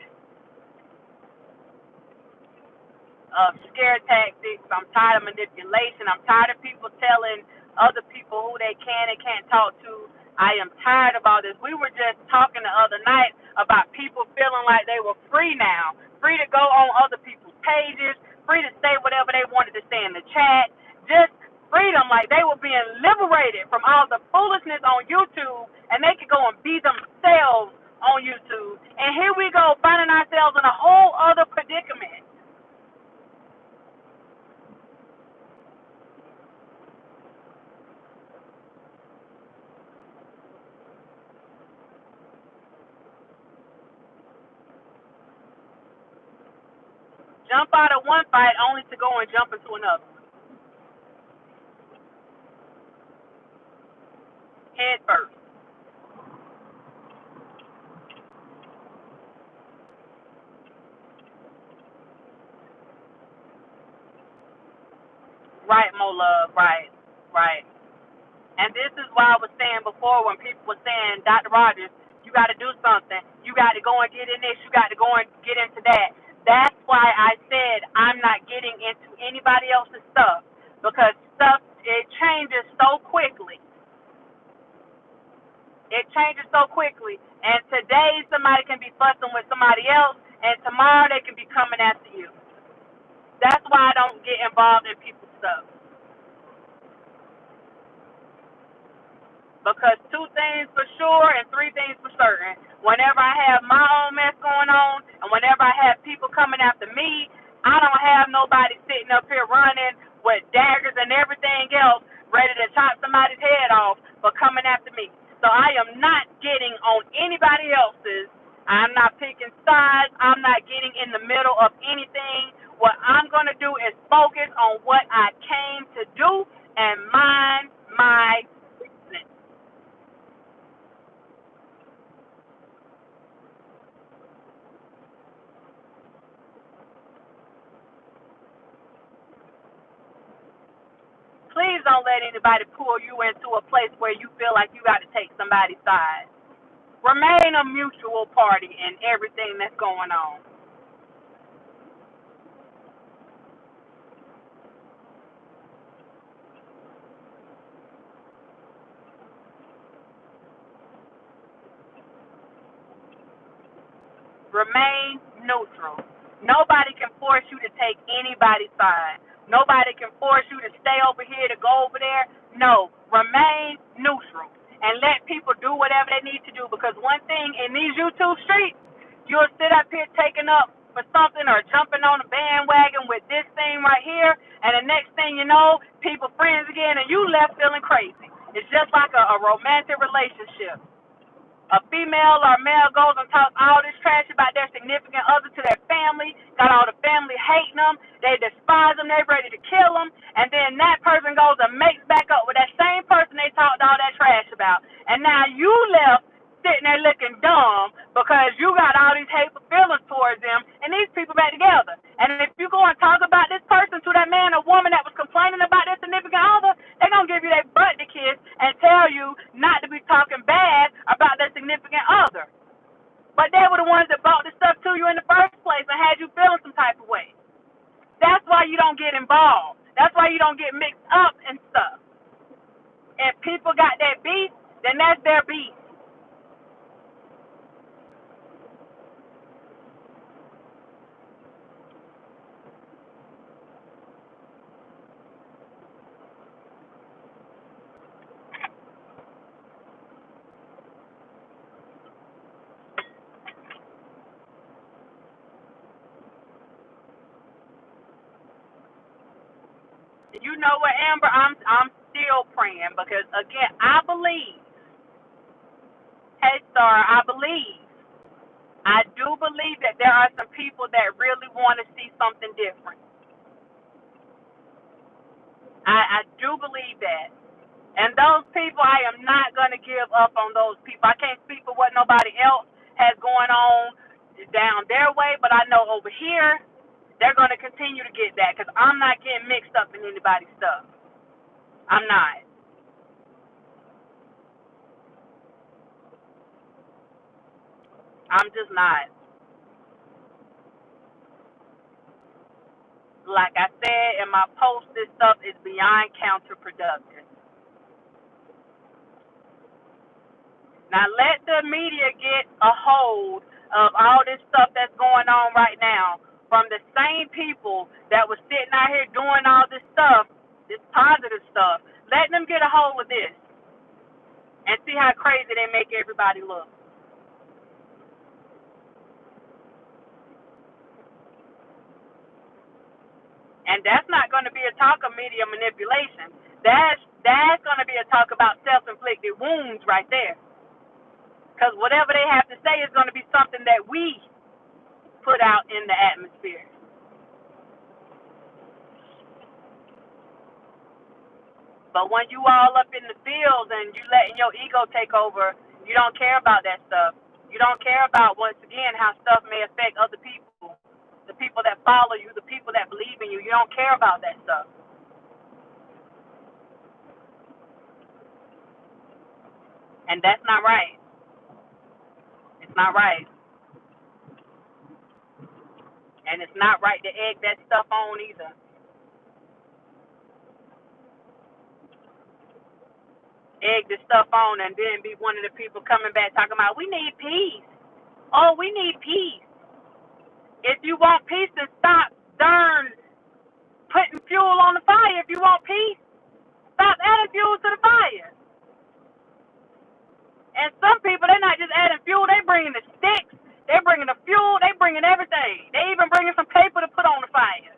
of scare tactics. I'm tired of manipulation. I'm tired of people telling other people who they can and can't talk to. I am tired of all this. We were just talking the other night about people feeling like they were free now, free to go on other people's pages, free to say whatever they wanted to say in the chat, just freedom, like they were being liberated from all the foolishness on YouTube, and they could go and be themselves on YouTube. And here we go, finding ourselves in a whole other predicament. Jump out of one fight only to go and jump into another. Head first. Right, Mo Love. Right, right. And this is why I was saying before when people were saying, Dr. Rogers, you got to do something. You got to go and get in this. You got to go and get into that. That's why I said I'm not getting into anybody else's stuff, because stuff, it changes so quickly. It changes so quickly. And today somebody can be fussing with somebody else, and tomorrow they can be coming after you. That's why I don't get involved in people's stuff. Because two things for sure and three things for certain. Whenever I have my own mess going on, and whenever I have people coming after me, I don't have nobody sitting up here running with daggers and everything else ready to chop somebody's head off for coming after me. So I am not getting on anybody else's. I'm not picking sides. I'm not getting in the middle of anything. What I'm going to do is focus on what I came to do and mind my business. Please don't let anybody pull you into a place where you feel like you got to take somebody's side. Remain a mutual party in everything that's going on. Remain neutral. Nobody can force you to take anybody's side. Nobody can force you to stay over here, to go over there. No, remain neutral and let people do whatever they need to do. Because one thing in these YouTube streets, you'll sit up here taking up for something or jumping on a bandwagon with this thing right here, and the next thing you know, people friends again, and you left feeling crazy. It's just like a romantic relationship. A female or a male goes and talks all this trash about their significant other to their family, got all the family hating them, they despise them, they ready to kill them, and then that person goes and makes back up with that same person they talked all that trash about. And now you left sitting there looking dumb because you got all these hateful feelings towards them, and these people back together. And if you go and talk about this person to that man or woman that was complaining about their significant other, they're going to give you their butt to kiss and tell you not to be talking bad about their significant other. But they were the ones that brought this stuff to you in the first place and had you feeling some type of way. That's why you don't get involved. That's why you don't get mixed up in stuff. If people got that beef, then that's their beef. You know what, Amber? I'm still praying because again, I believe. Hey, Star, I do believe that there are some people that really want to see something different. I do believe that. And those people, I am not going to give up on those people. I can't speak for what nobody else has going on down their way, but I know over here, they're going to continue to get that because I'm not getting mixed up in anybody's stuff. I'm not. I'm just not. Like I said in my post, this stuff is beyond counterproductive. Now let the media get a hold of all this stuff that's going on right now from the same people that was sitting out here doing all this stuff. This positive stuff. Let them get a hold of this and see how crazy they make everybody look. And that's not going to be a talk of media manipulation. That's going to be a talk about self-inflicted wounds right there. Because whatever they have to say is going to be something that we put out in the atmosphere. But when you all up in the field and you letting your ego take over, you don't care about that stuff. You don't care about, once again, how stuff may affect other people, the people that follow you, the people that believe in you. You don't care about that stuff. And that's not right. It's not right. And it's not right to egg that stuff on either. Egg the stuff on and then be one of the people coming back talking about, we need peace. Oh, we need peace. If you want peace, then stop darn putting fuel on the fire. If you want peace, stop adding fuel to the fire. And some people, they're not just adding fuel, they bringing the sticks, they bringing the fuel, they bringing everything. They even bringing some paper to put on the fire.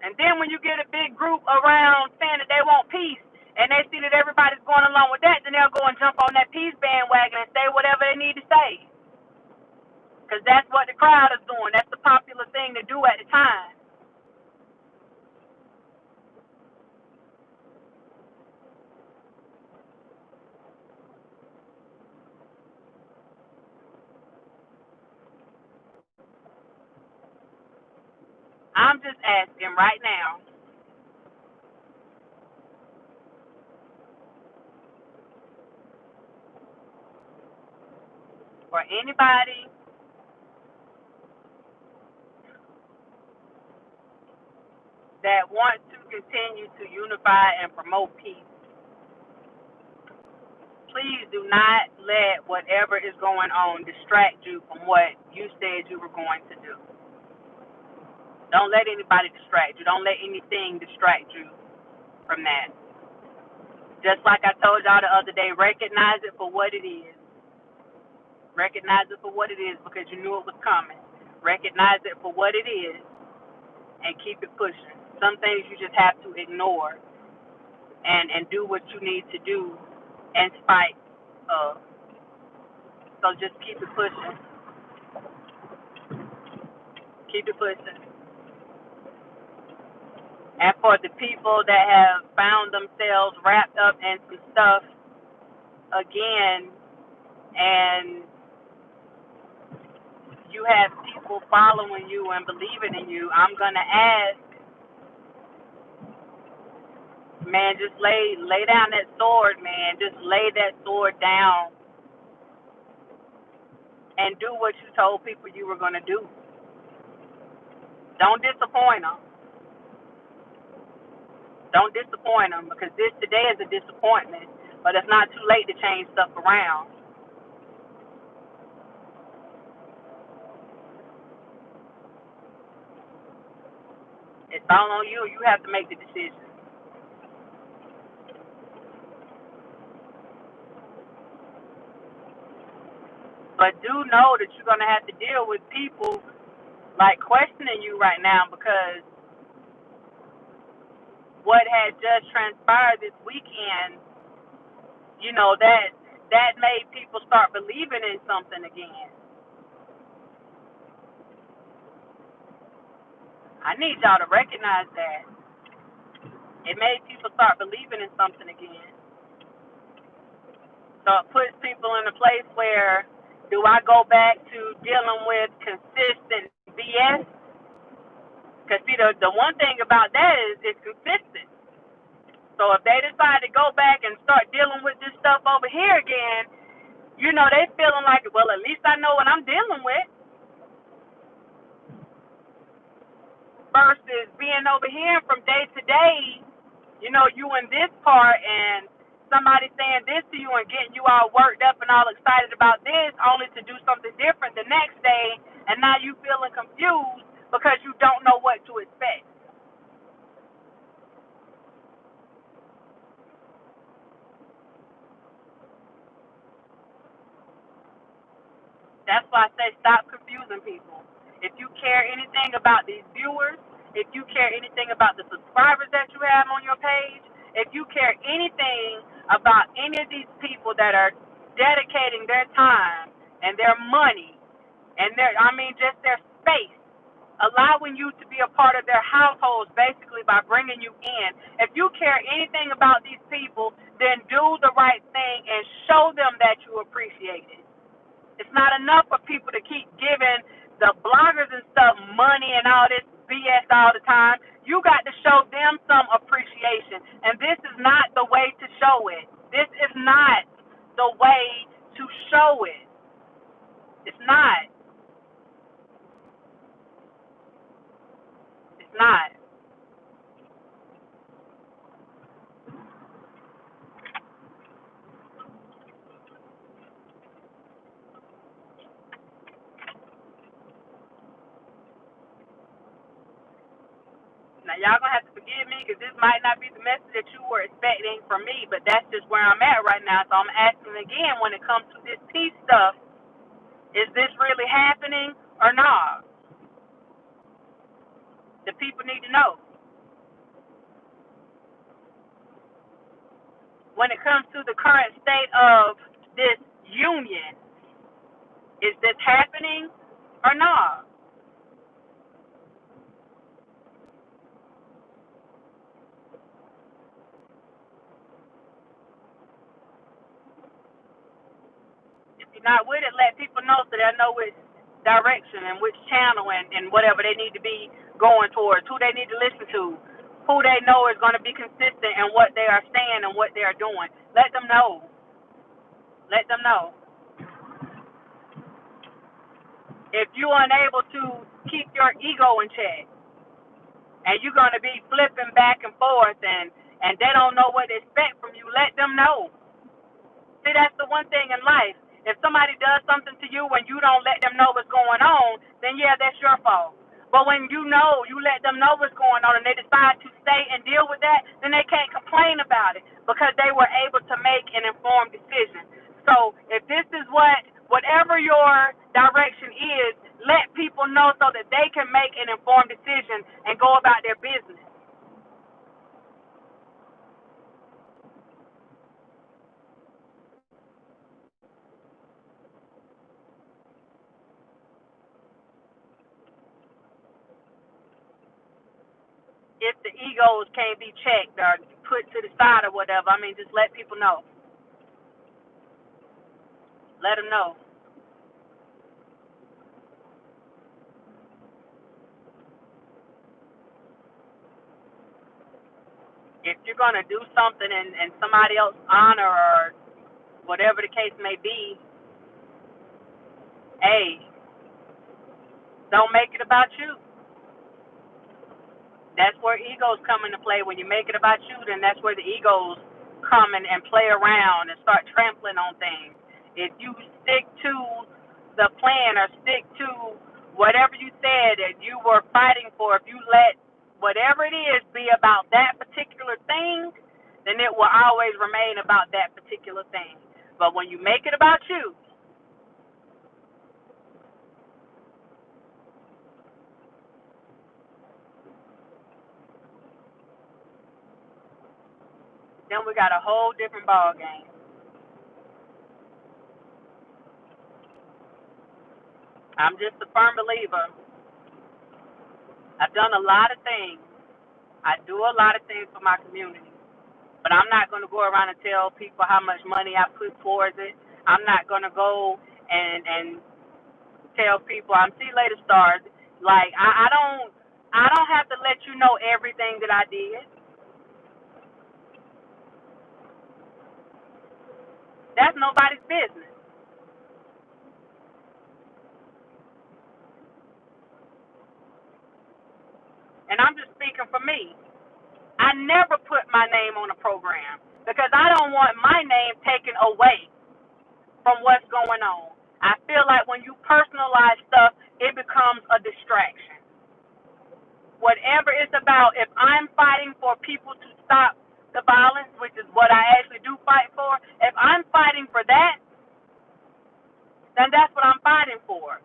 And then when you get a big group around saying that they want peace, and they see that everybody's going along with that, then they'll go and jump on that peace bandwagon and say whatever they need to say. Because that's what the crowd is doing. That's the popular thing to do at the time. I'm just asking right now, for anybody that wants to continue to unify and promote peace, please do not let whatever is going on distract you from what you said you were going to do. Don't let anybody distract you. Don't let anything distract you from that. Just like I told y'all the other day, recognize it for what it is. Recognize it for what it is because you knew it was coming. Recognize it for what it is and keep it pushing. Some things you just have to ignore and do what you need to do in spite of. So just keep it pushing. Keep it pushing. And for the people that have found themselves wrapped up in some stuff again, and you have people following you and believing in you, I'm gonna ask, man, just lay down that sword, man. Just lay that sword down and do what you told people you were gonna do. Don't disappoint them. Don't disappoint them because this today is a disappointment, but it's not too late to change stuff around. It's all on you. You have to make the decision. But do know that you're going to have to deal with people like questioning you right now because what had just transpired this weekend, you know, that made people start believing in something again. I need y'all to recognize that. It made people start believing in something again. So it puts people in a place where, do I go back to dealing with consistent BS? Because, see, the one thing about that is it's consistent. So if they decide to go back and start dealing with this stuff over here again, you know, they feeling like, well, at least I know what I'm dealing with. Versus being over here from day to day, you know, you in this part and somebody saying this to you and getting you all worked up and all excited about this, only to do something different the next day, and now you feeling confused because you don't know what to expect. That's why I say stop confusing people. If you care anything about these viewers, if you care anything about the subscribers that you have on your page, if you care anything about any of these people that are dedicating their time and their money and just their space, allowing you to be a part of their households basically by bringing you in. If you care anything about these people, then do the right thing and show them that you appreciate it. It's not enough for people to keep giving the bloggers and stuff money and all this BS all the time. You got to show them some appreciation. And this is not the way to show it. This is not the way to show it. It's not. It's not. Now, y'all going to have to forgive me because this might not be the message that you were expecting from me, but that's just where I'm at right now. So I'm asking again when it comes to this peace stuff, is this really happening or not? The people need to know. When it comes to the current state of this union, is this happening or not? If you're not with it, let people know so they know which direction and which channel and whatever they need to be going towards, who they need to listen to, who they know is going to be consistent in what they are saying and what they are doing. Let them know. Let them know. If you're unable to keep your ego in check and you're going to be flipping back and forth and they don't know what to expect from you, let them know. See, that's the one thing in life. If somebody does something to you and you don't let them know what's going on, then yeah, that's your fault. But when you know, you let them know what's going on and they decide to stay and deal with that, then they can't complain about it because they were able to make an informed decision. So if this is whatever your direction is, let people know so that they can make an informed decision and go about their business. If the egos can't be checked or put to the side or whatever, just let people know. Let them know. If you're going to do something in somebody else's honor or whatever the case may be, hey, don't make it about you. That's where egos come into play. When you make it about you, then that's where the egos come and play around and start trampling on things. If you stick to the plan or stick to whatever you said that you were fighting for, if you let whatever it is be about that particular thing, then it will always remain about that particular thing. But when you make it about you, then we got a whole different ball game. I'm just a firm believer. I've done a lot of things. I do a lot of things for my community. But I'm not going to go around and tell people how much money I put towards it. I'm not going to go and tell people I'm see later stars. Like I don't have to let you know everything that I did. That's nobody's business. And I'm just speaking for me. I never put my name on a program because I don't want my my name taken away from what's going on. I feel like when you personalize stuff, it becomes a distraction. Whatever it's about, if I'm fighting for people to stop the violence, which is what I actually do fight for, if I'm fighting for that, then that's what I'm fighting for.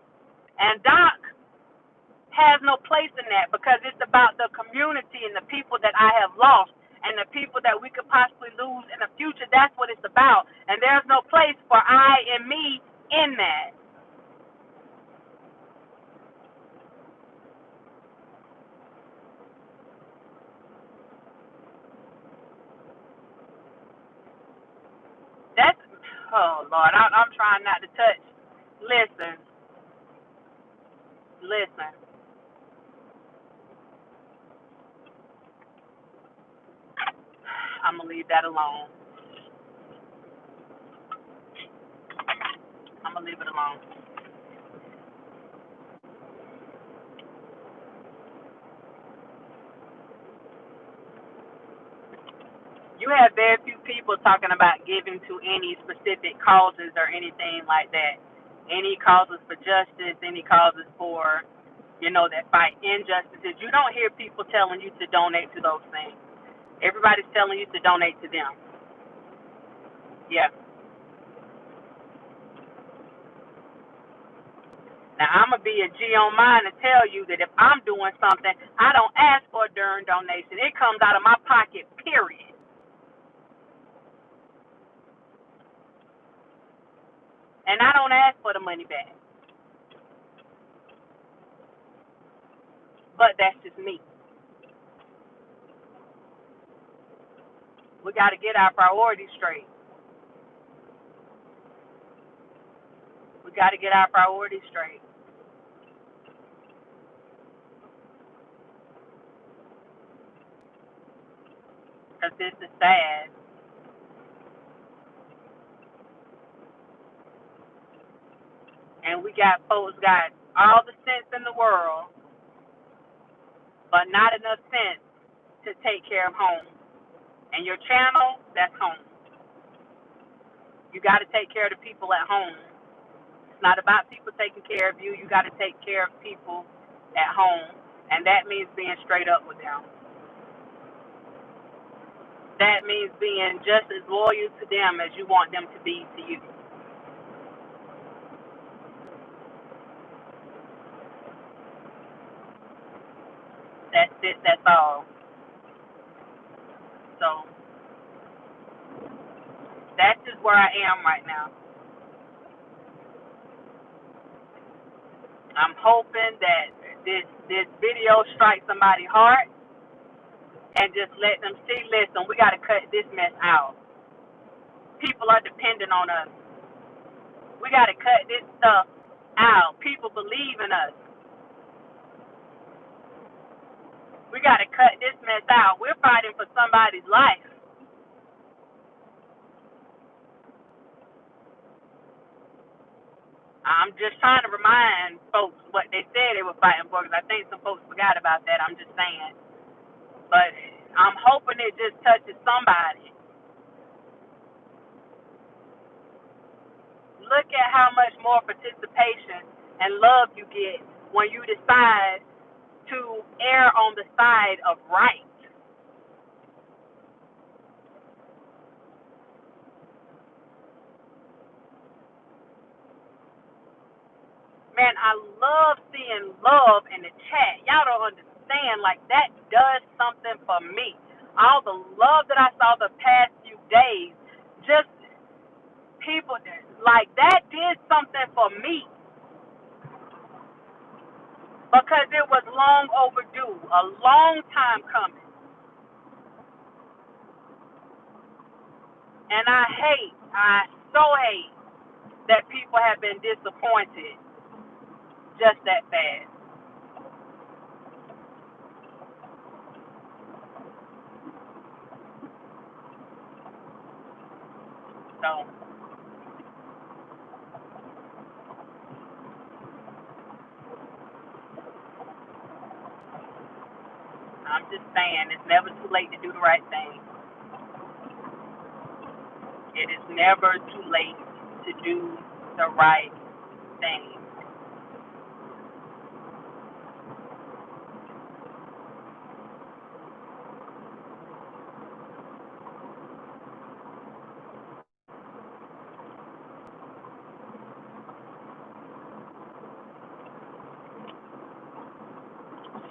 And Doc has no place in that because it's about the community and the people that I have lost and the people that we could possibly lose in the future. That's what it's about. And there's no place for I and me in that. That's, oh Lord, I'm trying not to touch. Listen, listen. I'm gonna leave that alone. I'm gonna leave it alone. You have very few people talking about giving to any specific causes or anything like that. Any causes for justice, any causes for, that fight injustices. You don't hear people telling you to donate to those things. Everybody's telling you to donate to them. Yeah. Now, I'm going to be a G on mine and tell you that if I'm doing something, I don't ask for a darn donation. It comes out of my pocket, period. And I don't ask for the money back. But that's just me. We got to get our priorities straight. We got to get our priorities straight. Because this is sad. And we got folks got all the sense in the world, but not enough sense to take care of home. And your channel, that's home. You got to take care of the people at home. It's not about people taking care of you. You got to take care of people at home. And that means being straight up with them. That means being just as loyal to them as you want them to be to you. That's it. That's all. So that's just where I am right now. I'm hoping that this video strikes somebody's heart and just let them see, listen, we got to cut this mess out. People are dependent on us. We got to cut this stuff out. People believe in us. We got to cut this mess out. We're fighting for somebody's life. I'm just trying to remind folks what they said they were fighting for because I think some folks forgot about that. I'm just saying. But I'm hoping it just touches somebody. Look at how much more participation and love you get when you decide to err on the side of right. Man, I love seeing love in the chat. Y'all don't understand. Like, that does something for me. All the love that I saw the past few days, just people, like, that did something for me because it was long overdue, a long time coming. And I so hate that people have been disappointed just that fast. So I'm just saying, it's never too late to do the right thing. It is never too late to do the right thing.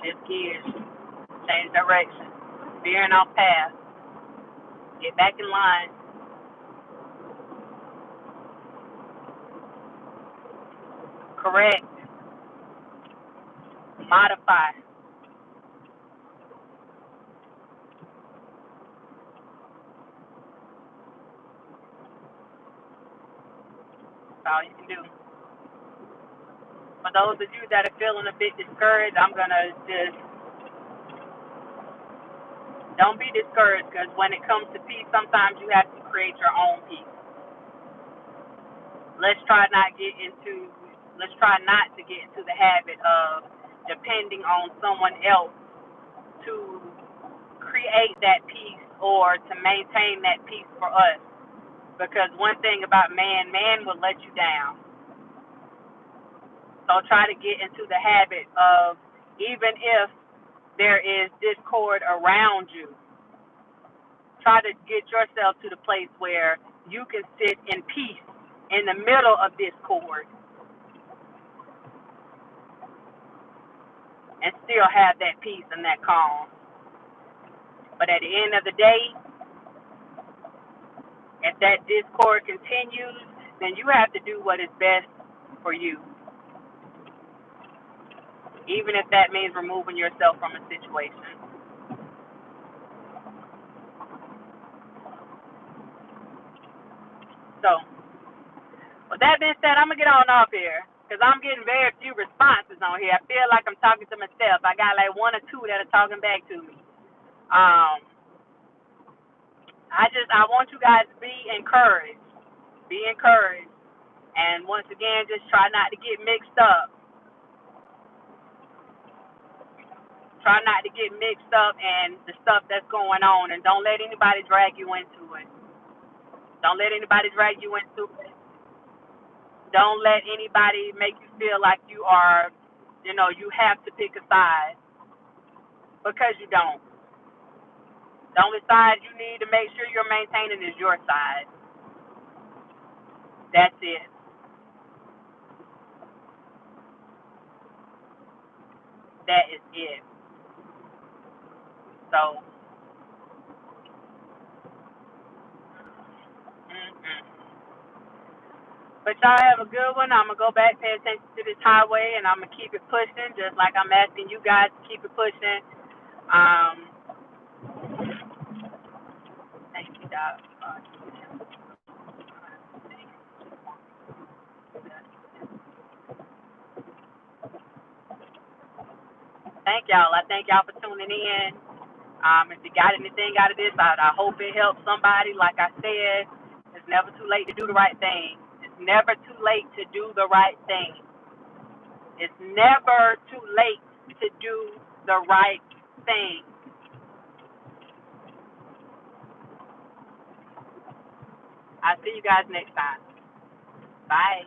Shift gears, change direction, veering off path, get back in line, correct, modify. That's all you can do. For those of you that are feeling a bit discouraged, I'm going to just don't be discouraged, because when it comes to peace, sometimes you have to create your own peace. Let's try not get into let's try not to get into the habit of depending on someone else to create that peace or to maintain that peace for us. Because one thing about man will let you down. So try to get into the habit of, even if there is discord around you, try to get yourself to the place where you can sit in peace in the middle of discord and still have that peace and that calm. But at the end of the day, if that discord continues, then you have to do what is best for you, even if that means removing yourself from a situation. So, with that being said, I'm going to get on off here because I'm getting very few responses on here. I feel like I'm talking to myself. I got like one or two that are talking back to me. Um, I want you guys to be encouraged. Be encouraged. And once again, just try not to get mixed up. Try not to get mixed up in the stuff that's going on, and don't let anybody drag you into it. Don't let anybody drag you into it. Don't let anybody make you feel like you have to pick a side, because you don't. The only side you need to make sure you're maintaining is your side. That's it. That is it. So, but y'all have a good one. I'm going to go back, pay attention to this highway, and I'm going to keep it pushing, just like I'm asking you guys to keep it pushing. Um, Thank you, Doc. Thank y'all. I thank y'all for tuning in. If you got anything out of this, I hope it helps somebody. Like I said, it's never too late to do the right thing. It's never too late to do the right thing. It's never too late to do the right thing. I'll see you guys next time. Bye.